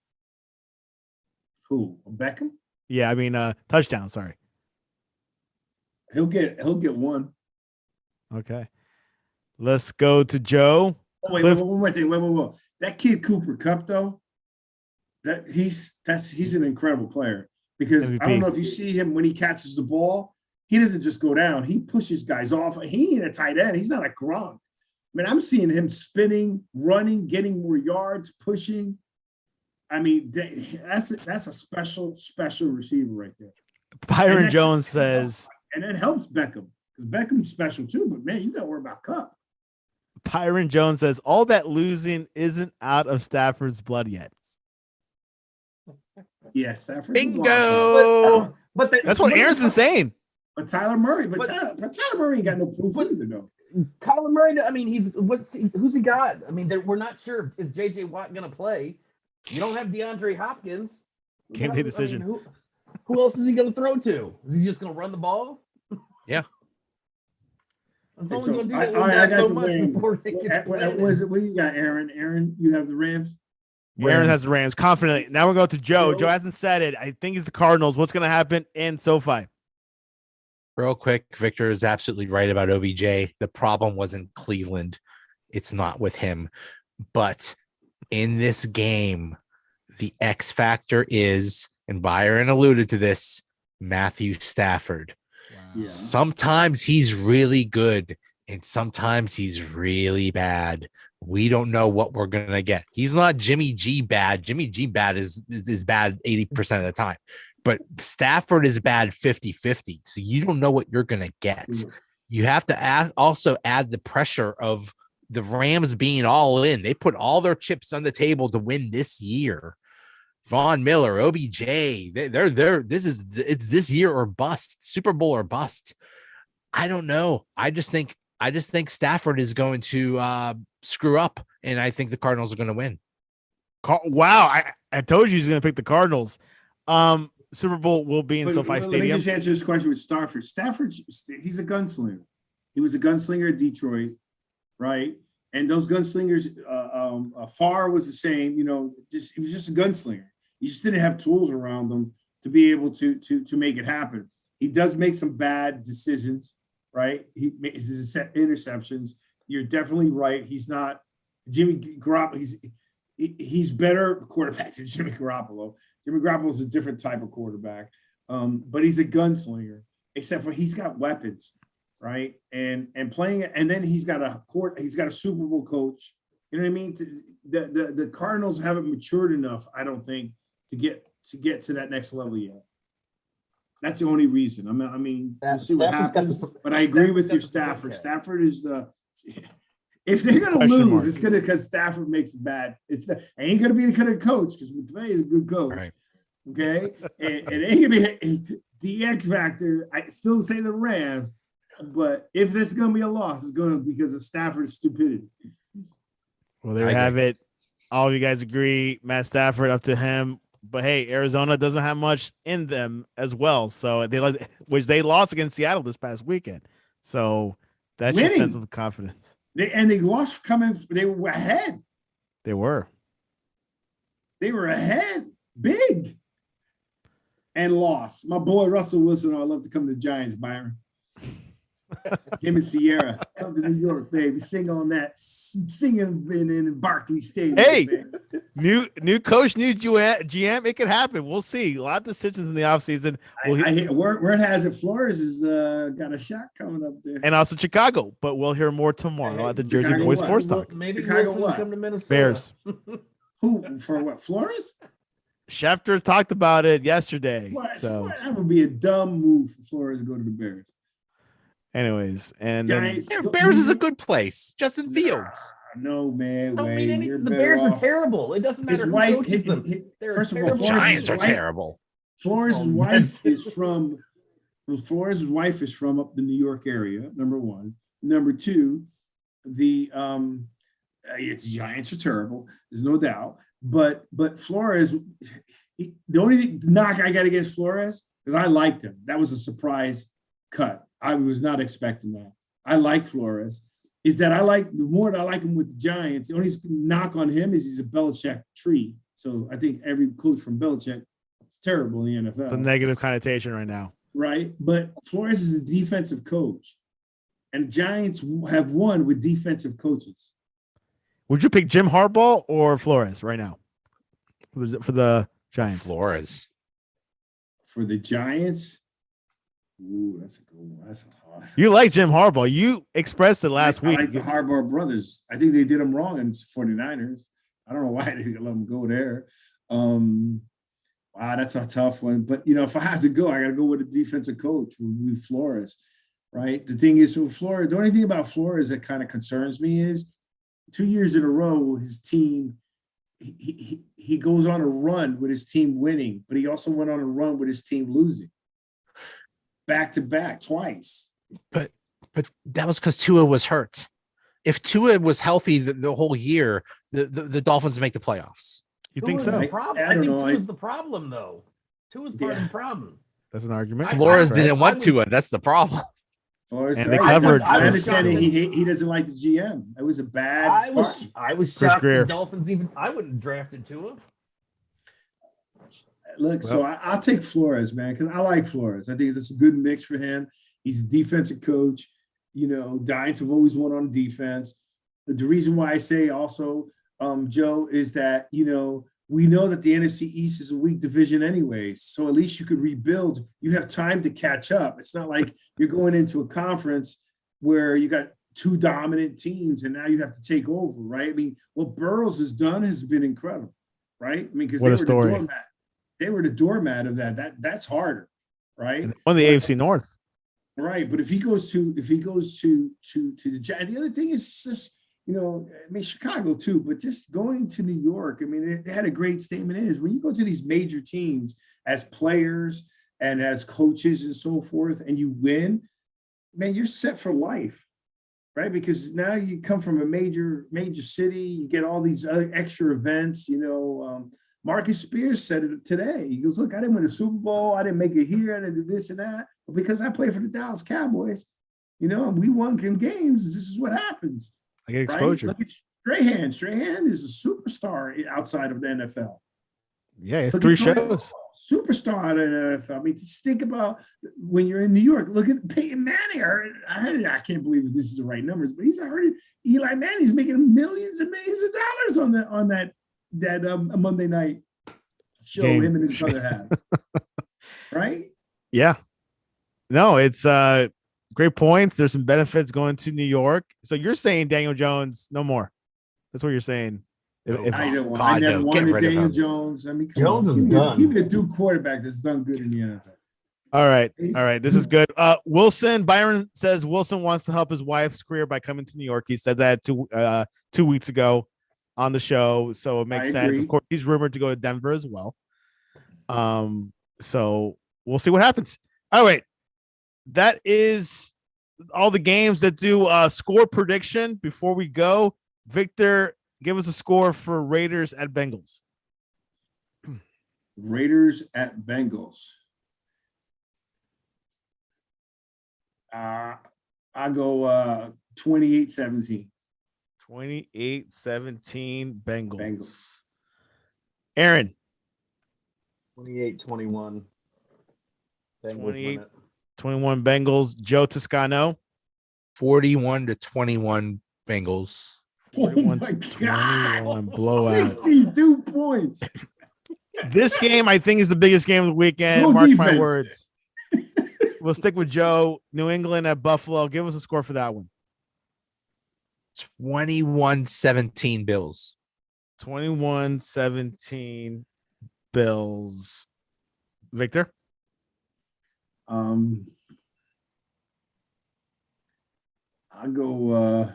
Who? Beckham? Yeah, I mean touchdown. Sorry. He'll get one. Okay. Let's go to Joe. Oh, wait, wait. That kid Cooper Kupp, though, he's an incredible player because MVP. I don't know if you see him when he catches the ball, he doesn't just go down. He pushes guys off. He ain't a tight end. He's not a Gronk. I mean, I'm seeing him spinning, running, getting more yards, pushing. I mean, that's a special receiver right there. Byron Jones says, and it helps Beckham because Beckham's special too. But man, you got to worry about Kupp. Byron Jones says all that losing isn't out of Stafford's blood yet. Yeah, Stafford. Bingo. But that's what Aaron's been saying. But Tyler Murray, Tyler Murray ain't got no proof either, though. Kyler Murray, I mean, who's he got? I mean, we're not sure. Is J.J. Watt going to play? You don't have DeAndre Hopkins. Game day decision. I mean, who else is he going to throw to? Is he just going to run the ball? Yeah. So, I got the Rams. What do you got, Aaron? Aaron, you have the Rams? Aaron has the Rams confidently. Now we're going to Joe. Joe hasn't said it. I think it's the Cardinals. What's going to happen in SoFi? Real quick, Victor is absolutely right about OBJ. The problem wasn't Cleveland. It's not with him. But in this game, the X factor is, and Byron alluded to this, Matthew Stafford. Wow. Yeah. Sometimes he's really good, and sometimes he's really bad. We don't know what we're going to get. He's not Jimmy G bad. Jimmy G bad is bad 80% of the time. But Stafford is bad 50-50. So you don't know what you're going to get. You have to also add the pressure of the Rams being all in. They put all their chips on the table to win this year. Von Miller, OBJ, it's this year or bust, Super Bowl or bust. I don't know. I just think Stafford is going to screw up, and I think the Cardinals are going to win. Wow, I told you he's going to pick the Cardinals. Super Bowl will be in SoFi Stadium. Let me just answer this question with Stafford. He's a gunslinger. He was a gunslinger at Detroit, right? And those gunslingers, Favre was the same. He was just a gunslinger. He just didn't have tools around him to be able to make it happen. He does make some bad decisions, right? He makes interceptions. You're definitely right. He's not Jimmy Garoppolo. He's better quarterback than Jimmy Garoppolo. Jimmy Garoppolo is a different type of quarterback, but he's a gunslinger. Except for he's got weapons, right? And playing, and then he's got a Super Bowl coach. You know what I mean? The Cardinals haven't matured enough, I don't think, to get to that next level yet. That's the only reason. I mean, we'll see what happens. But I agree with your Stafford. Stafford is if they're gonna lose, it's gonna because Stafford makes it bad. It ain't gonna be the kind of coach because McVay is a good coach. Right. Okay, and it ain't gonna be the X factor. I still say the Rams, but if this is gonna be a loss, it's gonna be because of Stafford's stupidity. Well, there you have it. All of you guys agree. Matt Stafford, up to him. But hey, Arizona doesn't have much in them as well. So they lost against Seattle this past weekend. So that should send some confidence. They lost they were ahead. They were ahead big and lost. My boy Russell Wilson, I'd love to come to the Giants, Byron. Him and Sierra come to New York, baby. Sing on that. Singing in Barclays Stadium. Hey, baby. new coach, new GM. It could happen. We'll see. A lot of decisions in the offseason. Word has it Flores has got a shot coming up there. And also Chicago. But we'll hear more tomorrow at the Jersey Chicago Boys what? Sports Talk. Maybe Chicago Wilson what? come to Minnesota. Bears. Who for what? Flores? Schefter talked about it yesterday. Flores, that would be a dumb move for Flores to go to the Bears. Anyways, and Giants, Bears is a good place. Justin Fields. No, man. The Bears are terrible. It doesn't matter who coaches them. First of all, Giants are terrible. Flores' wife is from up the New York area, number one. Number two, the Giants are terrible. There's no doubt. But Flores, the only knock I got against Flores is I liked him. That was a surprise cut. I was not expecting that. I like Flores. Is that the more that I like him with the Giants, the only knock on him is he's a Belichick tree. So I think every coach from Belichick is terrible in the NFL. It's a negative connotation right now. Right. But Flores is a defensive coach. And Giants have won with defensive coaches. Would you pick Jim Harbaugh or Flores right now for the Giants? Flores. For the Giants? Ooh, that's a good one. That's a hard. You like Jim Harbaugh. You expressed it last week. I like the Harbaugh brothers. I think they did them wrong in 49ers. I don't know why they let them go there. Wow, that's a tough one. But, if I have to go, I got to go with a defensive coach, with Flores, right? The thing is, with Flores, the only thing about Flores that kind of concerns me is 2 years in a row, his team, he goes on a run with his team winning, but he also went on a run with his team losing. Back to back twice. But that was because Tua was hurt. If Tua was healthy the whole year, the Dolphins make the playoffs. You think so? I think Tua's the problem, though. Tua's part of the problem. That's an argument. Flores didn't want Tua. That's the problem. Flores, and they covered. I understand that he doesn't like the GM. It was a bad. I was shocked the Dolphins I wouldn't have drafted Tua. Look, so I'll take Flores, man, because I like Flores. I think that's a good mix for him. He's a defensive coach. Giants have always won on defense. But the reason why I say also, Joe, is that, we know that the NFC East is a weak division anyway. So at least you could rebuild. You have time to catch up. It's not like you're going into a conference where you got two dominant teams and now you have to take over, right? I mean, what Burrows has done has been incredible, right? I mean, because they were the doormat of that. That's harder, right? On the AFC North, right? But if he goes to the Giants, the other thing is just Chicago too. But just going to New York, I mean, they had a great statement. Is when you go to these major teams as players and as coaches and so forth, and you win, man, you're set for life, right? Because now you come from a major city, you get all these other extra events, Marcus Spears said it today. He goes, look, I didn't win a Super Bowl. I didn't make it here. I didn't do this and that. But because I played for the Dallas Cowboys, and we won games, this is what happens. I get exposure. Right? Look at Strahan. Strahan is a superstar outside of the NFL. Yeah, it's 3 shows. Superstar in the NFL. I mean, just think about when you're in New York. Look at Peyton Manning. I can't believe this is the right numbers, but I heard Eli Manning's making millions and millions of dollars on that Monday night show him and his brother have. Right? Yeah. No, it's great points. There's some benefits going to New York. So you're saying Daniel Jones no more. That's what you're saying. I never wanted Daniel Jones. I mean, Jones is done. Give me a Duke quarterback that's done good in the NFL. All right. This is good. Byron says Wilson wants to help his wife's career by coming to New York. He said that 2 weeks ago on the show, so it makes sense. Of course, he's rumored to go to Denver as well. So we'll see what happens. All right, that is all the games that do score prediction. Before we go, Victor, give us a score for Raiders at Bengals. Raiders at Bengals. I go 28-17. 28-17 Bengals. Bengals. Aaron. 28-21. Bengals win it. 21 Bengals. Joe Toscano. 41-21 Bengals. 41, oh my God. 21 blowout. 62 points. This game, I think, is the biggest game of the weekend. No Mark my defense. words. We'll stick with Joe. New England at Buffalo. Give us a score for that one. 21-17 Bills. 21-17 Bills. Victor? I'll go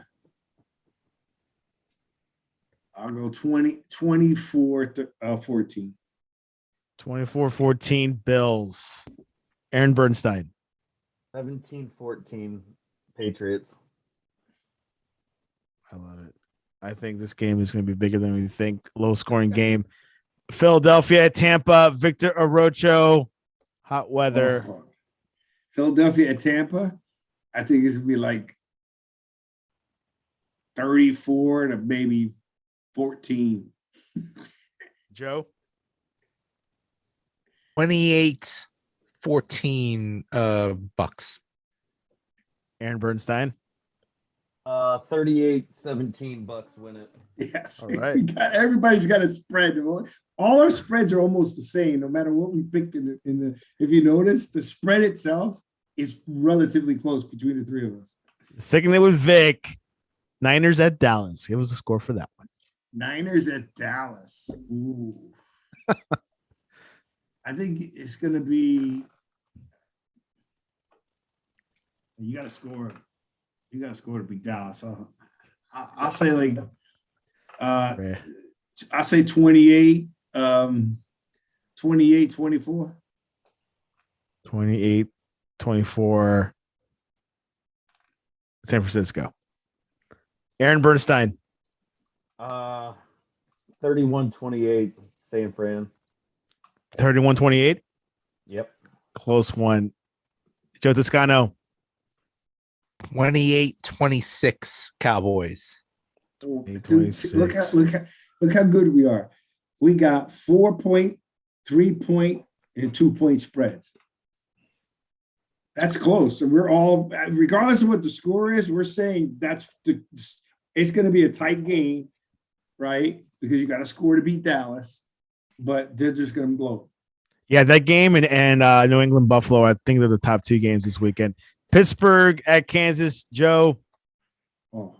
24-14. 24-14 Bills. Aaron Bernstein. 17-14 Patriots. I love it. I think this game is going to be bigger than we think. Low scoring game. Philadelphia at Tampa. Victor Orocho. Hot weather. Oh. Philadelphia at Tampa. I think it's going to be like 34 to maybe 14. Joe? 28-14 Bucks. Aaron Bernstein. 38-17 Bucks win it. Yes. All right. Everybody's got a spread. All our spreads are almost the same, no matter what we picked in the. If you notice, the spread itself is relatively close between the three of us. Sticking it with Vic. Niners at Dallas. Give us a score for that one. Niners at Dallas. Ooh. I think it's going to be. You got to score. You got to score to beat Dallas. I'll say like. I'll say 28. 28-24. 28-24. San Francisco. Aaron Bernstein. 31-28. San Fran. 31-28. Yep. Close one. Joe Toscano. 28-26 Cowboys. Dude, look how good we are. We got 4-point, 3-point, and 2-point spreads. That's close. So we're all, regardless of what the score is, we're saying it's going to be a tight game, right? Because you got to score to beat Dallas, but they're just going to blow. Yeah, that game and New England Buffalo, I think they're the top two games this weekend. Pittsburgh at Kansas. Joe. Oh.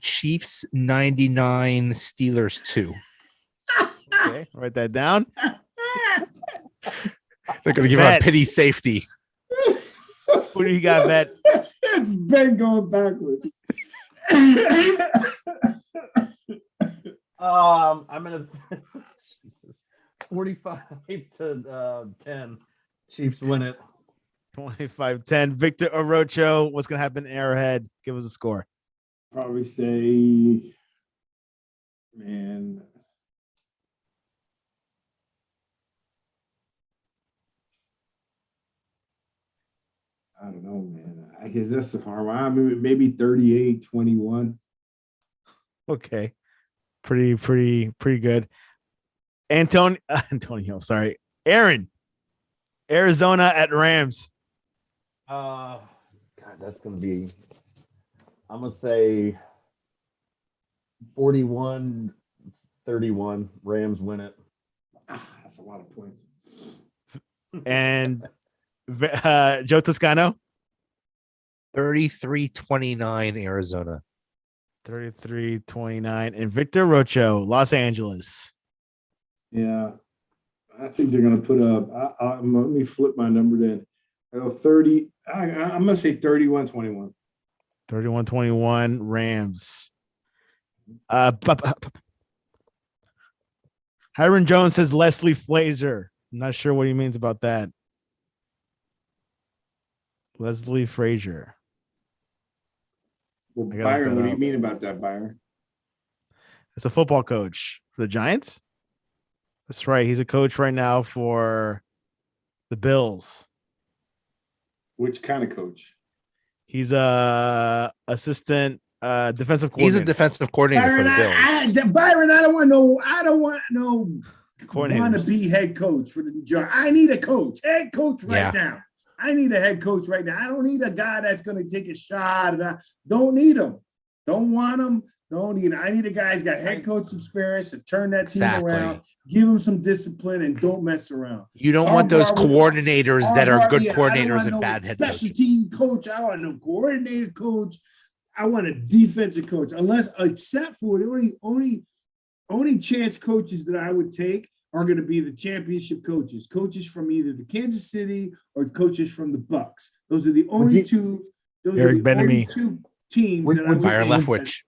Chiefs 99, Steelers 2. Okay, write that down. They're going to give him a pity safety. Who do you got, Vet? It's Ben going backwards. I'm gonna 45-10. Chiefs win it. 25-10. Victor Orocho. What's gonna happen in Arrowhead? Give us a score. Probably say, man. I don't know, man. I guess that's a hard one. I mean, maybe 38-21. Okay. Pretty good. Antonio, sorry. Aaron. Arizona at Rams. God, that's gonna be. I'm gonna say 41-31. Rams win it. That's a lot of points. And Joe Toscano. 33-29 Arizona. 33-29. And Victor Rocho, Los Angeles. Yeah. I think they're going to put up. Let me flip my number then. I go 30. I'm going to say 31-21. 31-21 Rams. Hiram Jones says Leslie Frazier. I'm not sure what he means about that. Leslie Frazier. Well, Byron, what do you mean about that, Byron? It's a football coach for the Giants. That's right. He's a coach right now for the Bills. Which kind of coach? He's a assistant defensive coordinator. He's a defensive coordinator for the Bills. Byron, I don't want no Coordinators. wannabe head coach for the job. I need a coach, head coach right now. I need a head coach right now. I don't need a guy that's going to take a shot. And I don't need him. Don't want him. Don't need him. I need a guy who's got head coach experience to turn that team around, give him some discipline, and don't mess around. You don't want those coordinators that are good coordinators and bad head coaches. Special team coach. I want no coordinated coach. I want a defensive coach. Except for the only chance coaches that I would take are going to be the championship coaches from either the Kansas City or coaches from the Bucks. Those are the only two. Those Eric are the only Bieniemy. two teams that I would Byron take. Leftwich.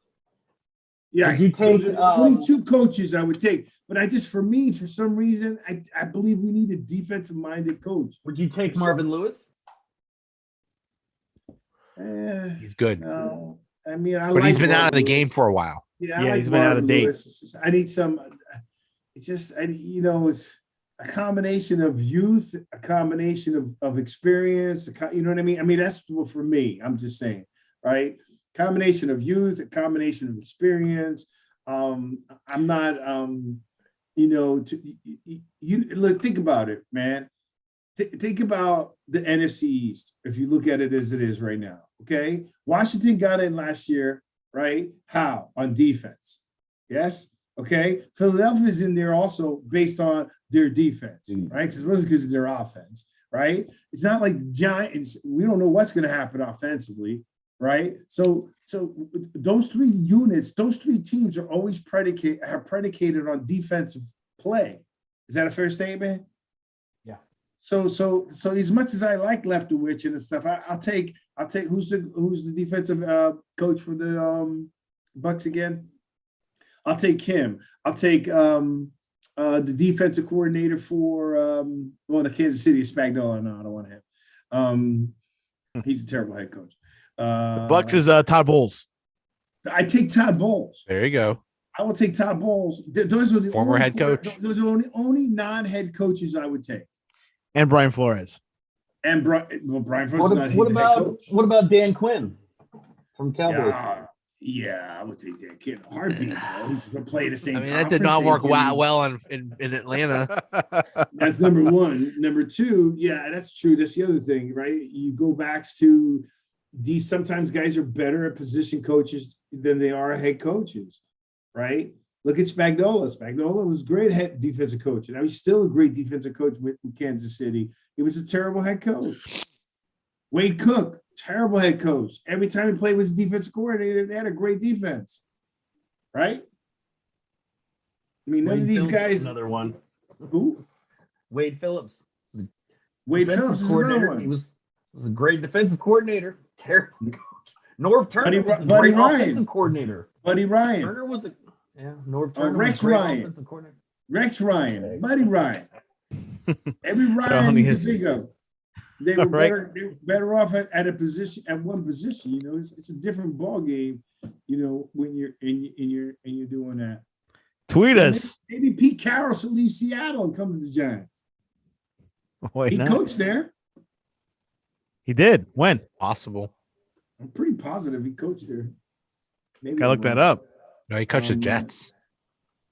Yeah, Would you take, those are the only two coaches I would take. But for some reason, I believe we need a defensive-minded coach. Would you take Marvin Lewis? He's good. No, I But mean, like he's been out of the Marvin game Lewis. for a while. Yeah, he's been out of date. I need some. It's just, it's a combination of youth, a combination of experience. You know what I mean? I mean, that's for me. I'm just saying, right? Combination of youth, a combination of experience. I'm not, look, think about it, man. Think about the NFC East. If you look at it as it is right now, okay? Washington got in last year, right? How? On defense. Yes. Okay. Philadelphia's in there also based on their defense, right? Because it wasn't because of their offense, right? It's not like the Giants. We don't know what's going to happen offensively, right? So those three units, those three teams are always predicated on defensive play. Is that a fair statement? Yeah. So as much as I like Leftwich and stuff, I'll take who's the defensive coach for the Bucks again? I'll take him. I'll take the defensive coordinator for the Kansas City is Spagnuolo. No, I don't want him. He's a terrible head coach. Bucks is Todd Bowles. I take Todd Bowles. There you go. I will take Todd Bowles. Those are the Former head coach. Those are only non-head coaches I would take. And Brian Flores. And Brian Flores is not his head coach. What about Dan Quinn from Cowboys? Yeah, I would take Dan Quinn in a heartbeat. He's going to play the same. I mean, that did not work well in Atlanta. That's number one. Number two, yeah, that's true. That's the other thing, right? You go back to these. Sometimes guys are better at position coaches than they are head coaches, right? Look at Spagnuolo. Spagnuolo was a great head defensive coach, and he's still a great defensive coach with Kansas City. He was a terrible head coach. Wade Cook, terrible head coach. Every time he played with his defensive coordinator, they had a great defense, right? I mean, none of these guys. Another one. Who? Wade Phillips. Wade Phillips is another one. He was a great defensive coordinator. Terrible coach. Norv Turner was a Buddy great Ryan. offensive coordinator. Buddy Ryan. Turner was Norv Turner Rex was a great Ryan. offensive coordinator. Rex Ryan. Buddy Ryan. Every Ryan you can think of. They were better off at a position, at one position. You know, it's a different ball game. You know, when you're you're doing that. Tweet us. Maybe Pete Carroll should leave Seattle and come to the Giants. He coached there. He did. When? Possible. I'm pretty positive he coached there. Maybe I look that up. No, he coached the Jets.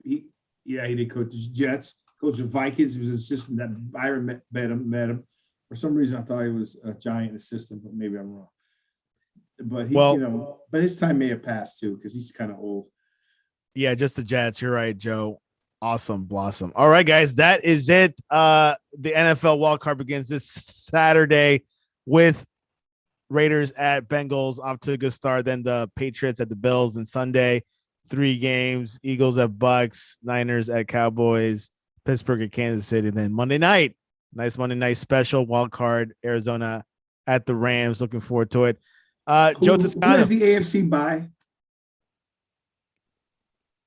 He did coach the Jets. Coached the Vikings. He was an assistant that Byron met him. For some reason, I thought he was a Giant assistant, but maybe I'm wrong. But but his time may have passed too because he's kind of old. Yeah, just the Jets. You're right, Joe. Awesome, blossom. All right, guys, that is it. The NFL wildcard begins this Saturday with Raiders at Bengals off to a good start. Then the Patriots at the Bills, and Sunday 3 games: Eagles at Bucks, Niners at Cowboys, Pittsburgh at Kansas City. And then Monday night, nice Monday night special wild card, Arizona at the Rams. Looking forward to it. Joe Toscano. Who has the AFC bye?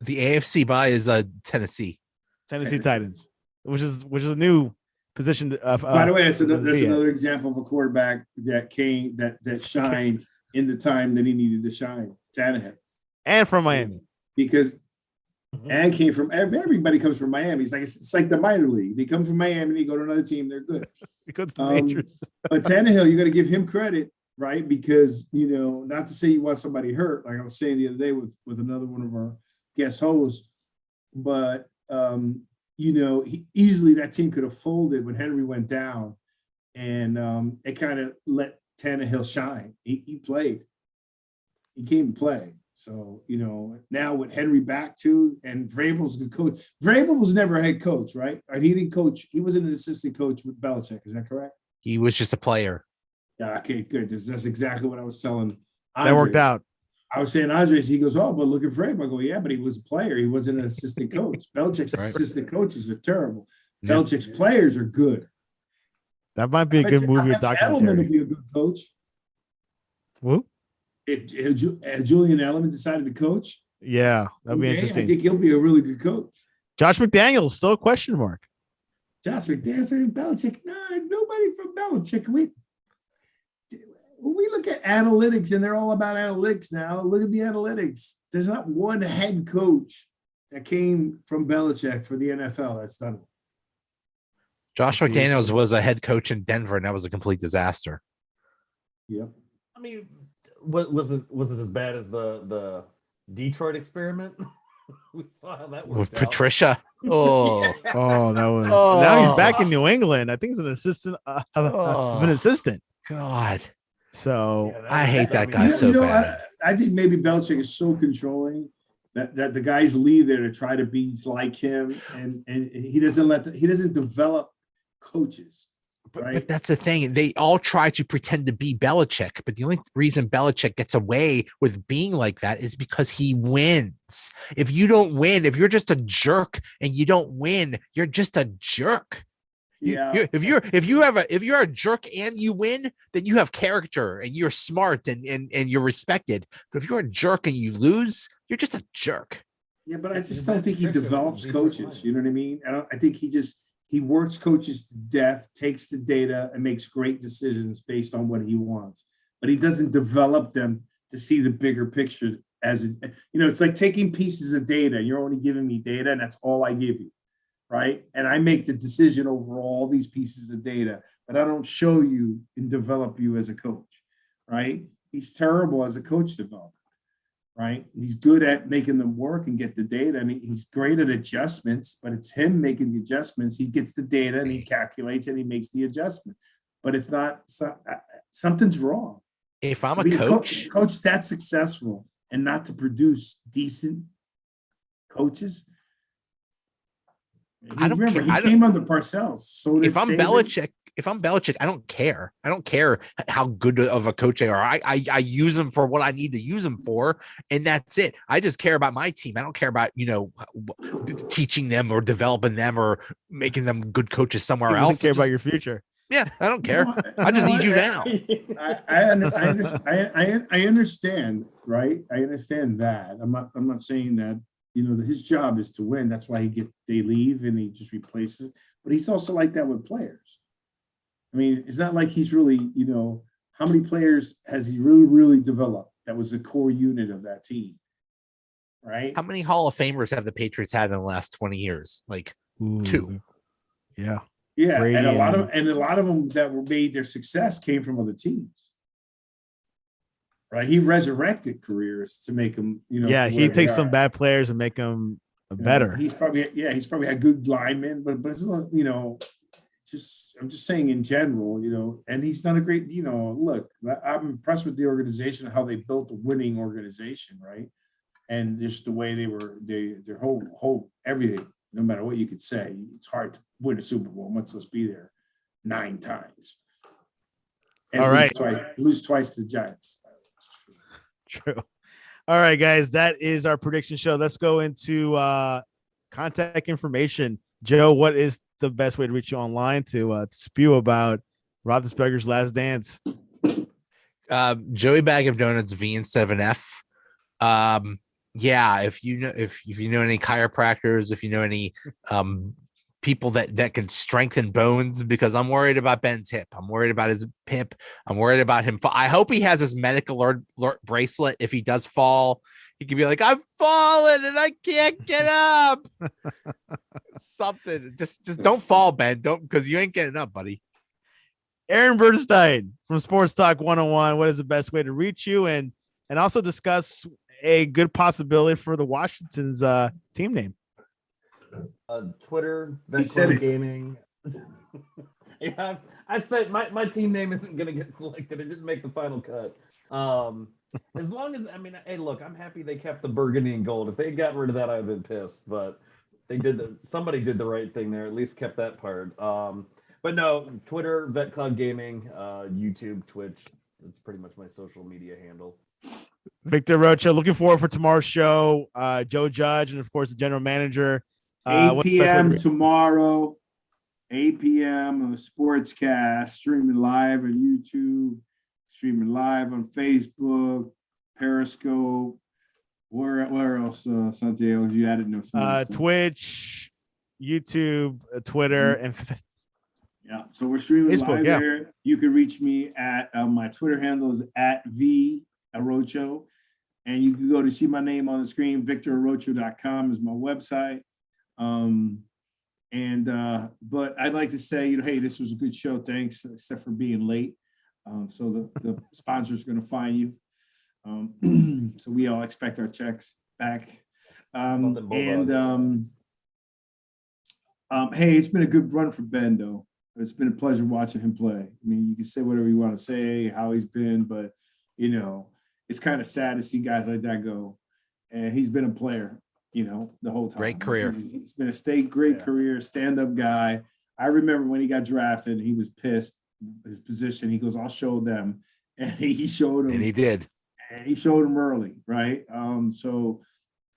The AFC bye is Tennessee Titans, which is a new position. By the way, that's another example of a quarterback that shined in the time that he needed to shine. Tannehill. And from Miami. Because and came from everybody comes from Miami. It's like the minor league. They come from Miami, they go to another team, they're good. Because the majors. But Tannehill, you got to give him credit, right? Because not to say you want somebody hurt, like I was saying the other day with another one of our guest hosts, but easily that team could have folded when Henry went down, and it kind of let Tannehill shine. He played. He came to play. So, now with Henry back too, and Vrabel's a good coach. Vrabel was never a head coach, right? Or he didn't coach. He wasn't an assistant coach with Belichick. Is that correct? He was just a player. Yeah. Okay, good. That's exactly what I was telling Andres. That worked out. I was saying Andres, he goes, oh, but look at Vrabel. I go, yeah, but he was a player. He wasn't an assistant coach. Belichick's assistant coaches are terrible. Yeah. Belichick's players are good. That might be a good movie or documentary. Edelman would be a good coach. Who? If Julian Edelman decided to coach, yeah, that'd be interesting. I think he'll be a really good coach. Josh McDaniels still a question mark. Josh McDaniels, Belichick, nobody from Belichick. When we look at analytics, and they're all about analytics now. Look at the analytics. There's not one head coach that came from Belichick for the NFL that's done it. Josh McDaniels was a head coach in Denver, and that was a complete disaster. Yep. I mean, was it as bad as the Detroit experiment? We saw how that worked with out. Patricia. Oh, Yeah. Oh, that was. Now he's back in New England. I think he's an assistant of an assistant. God. So I hate that guy so bad. I think maybe Belichick is so controlling that the guys leave there to try to be like him, and he doesn't develop coaches. But that's the thing. They all try to pretend to be Belichick, but the only reason Belichick gets away with being like that is because he wins. If you don't win, if you're just a jerk and you don't win, you're just a jerk. Yeah. If you're a jerk and you win, then you have character and you're smart and you're respected. But if you're a jerk and you lose, you're just a jerk. Yeah, but I just don't think he develops coaches. You know what I mean? I think he works coaches to death, takes the data, and makes great decisions based on what he wants. But he doesn't develop them to see the bigger picture. It's like taking pieces of data. You're only giving me data, and that's all I give you, right? And I make the decision over all these pieces of data, but I don't show you and develop you as a coach, right? He's terrible as a coach developer. Right. He's good at making them work and get the data. I mean, he's great at adjustments, but it's him making the adjustments. He gets the data and he calculates and he makes the adjustment. But it's not something's wrong. If I'm a coach that's successful and not to produce decent coaches. I don't care. He came under Parcells. So if I'm Belichick, I don't care. I don't care how good of a coach they are. I use them for what I need to use them for, and that's it. I just care about my team. I don't care about teaching them or developing them or making them good coaches somewhere else. Care about your future. Yeah, I don't care. I just need you now. I understand, right? I understand that. I'm not saying that. His job is to win. That's why they leave and he just replaces. But he's also like that with players. I mean, it's not like he's really, how many players has he really, really developed that was the core unit of that team, right? How many Hall of Famers have the Patriots had in the last 20 years? Like 2. Yeah. Yeah, and a lot of them that were made their success came from other teams. Right, he resurrected careers to make them, Yeah, he takes some bad players and make them better. He's probably had good linemen, but it's not, I'm just saying in general, and he's done a great, look, I'm impressed with the organization, how they built a winning organization, right? And just the way their whole everything, no matter what you could say, it's hard to win a Super Bowl, much less be there 9 times. And all right. Lose twice to the Giants. True. All right, guys, that is our prediction show. Let's go into contact information. Joe, what is the best way to reach you online to spew about Roethlisberger's last dance? Joey Bag of Donuts V instead of an F. Yeah, if you know any chiropractors, if you know any people that can strengthen bones, because I'm worried about Ben's hip. I'm worried about his hip. I'm worried about him. I hope he has his medical alert bracelet if he does fall. He could be like, I'm falling and I can't get up. Something. Just don't fall, Ben. Don't, because you ain't getting up, buddy. Aaron Bernstein from Sports Talk 101. What is the best way to reach you? And also discuss a good possibility for the Washington's team name. Twitter, Betclub Gaming. Yeah, I said my team name isn't going to get selected. It didn't make the final cut. As long as, I mean, hey, look, I'm happy they kept the burgundy and gold. If they had gotten rid of that, I'd have been pissed. But they did. Somebody did the right thing there. At least kept that part. But no, Twitter, Betclub Gaming, YouTube, Twitch. That's pretty much my social media handle. Victor Rocha, looking forward for tomorrow's show. Joe Judge, and of course the general manager. 8 p.m. tomorrow. 8 p.m. on the Sportscast, streaming live on YouTube, streaming live on Facebook, Periscope. Where else, Santiago? You added no. Twitch, YouTube, Twitter, and yeah. So we're streaming Facebook, live there. You can reach me at my Twitter handle is @VArocho, and you can go to see my name on the screen. VictorArocho.com is my website. But I'd like to say, hey, this was a good show. Thanks, except for being late. So the sponsor's going to fine you. So we all expect our checks back. Hey, it's been a good run for Ben, though. It's been a pleasure watching him play. I mean, you can say whatever you want to say, how he's been, but, it's kind of sad to see guys like that go. And he's been a player, the whole time. Great career. He's been a great career, stand-up guy. I remember when he got drafted, he was pissed, his position. He goes, I'll show them. And he showed him. And he did. And he showed him early, right? So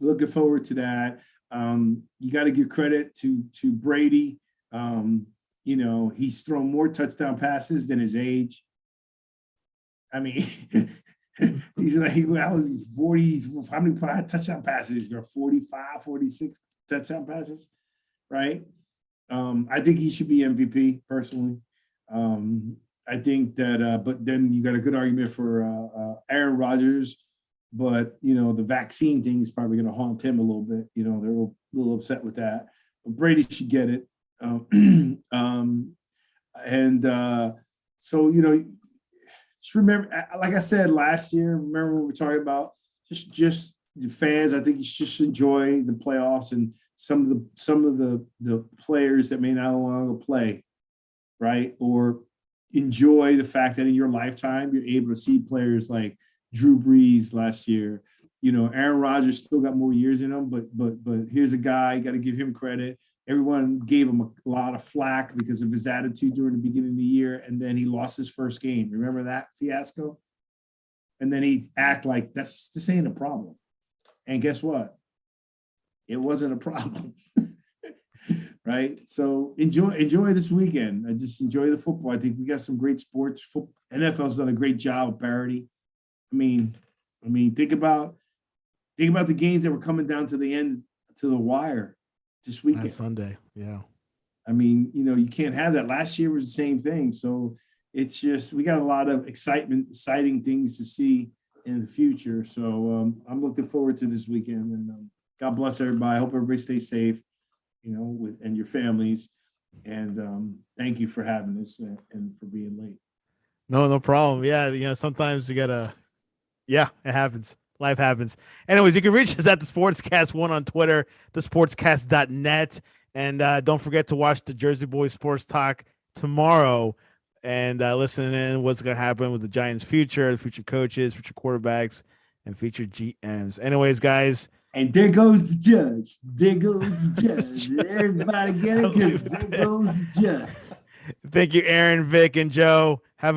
looking forward to that. You got to give credit to Brady. He's thrown more touchdown passes than his age. I mean, he's like, I was 40. How many touchdown passes? He's got 45, 46 touchdown passes, right? I think he should be MVP personally. I think that, but then you got a good argument for Aaron Rodgers, but the vaccine thing is probably going to haunt him a little bit. They're a little upset with that. But Brady should get it. So just remember, like I said last year, remember what we were talking about? Just the fans. I think you should just enjoy the playoffs and some of the players that may not longer play, right? Or enjoy the fact that in your lifetime you're able to see players like Drew Brees last year. Aaron Rodgers still got more years in him, but here's a guy, you got to give him credit. Everyone gave him a lot of flack because of his attitude during the beginning of the year, and then he lost his first game. Remember that fiasco? And then he act like this ain't a problem. And guess what? It wasn't a problem. Right? So enjoy this weekend. I just enjoy the football. I think we got some great sports. NFL's done a great job of parity. I mean, think about the games that were coming down to the end, to the wire this weekend. Last Sunday, yeah. I mean, you can't have that. Last year was the same thing. So it's just, we got a lot of exciting things to see in the future. So I'm looking forward to this weekend, and God bless everybody. I hope everybody stays safe, and your families. And thank you for having us and for being late. No problem. Yeah. Sometimes you gotta, it happens. Life happens. Anyways, you can reach us at the Sportscast1 on Twitter, thesportscast.net. And don't forget to watch the Jersey Boys Sports Talk tomorrow and listen in what's going to happen with the Giants' future coaches, future quarterbacks, and future GMs. Anyways, guys. And there goes the judge. There goes the judge. Everybody get it? Because there goes the judge. Thank you, Aaron, Vic, and Joe. Have a good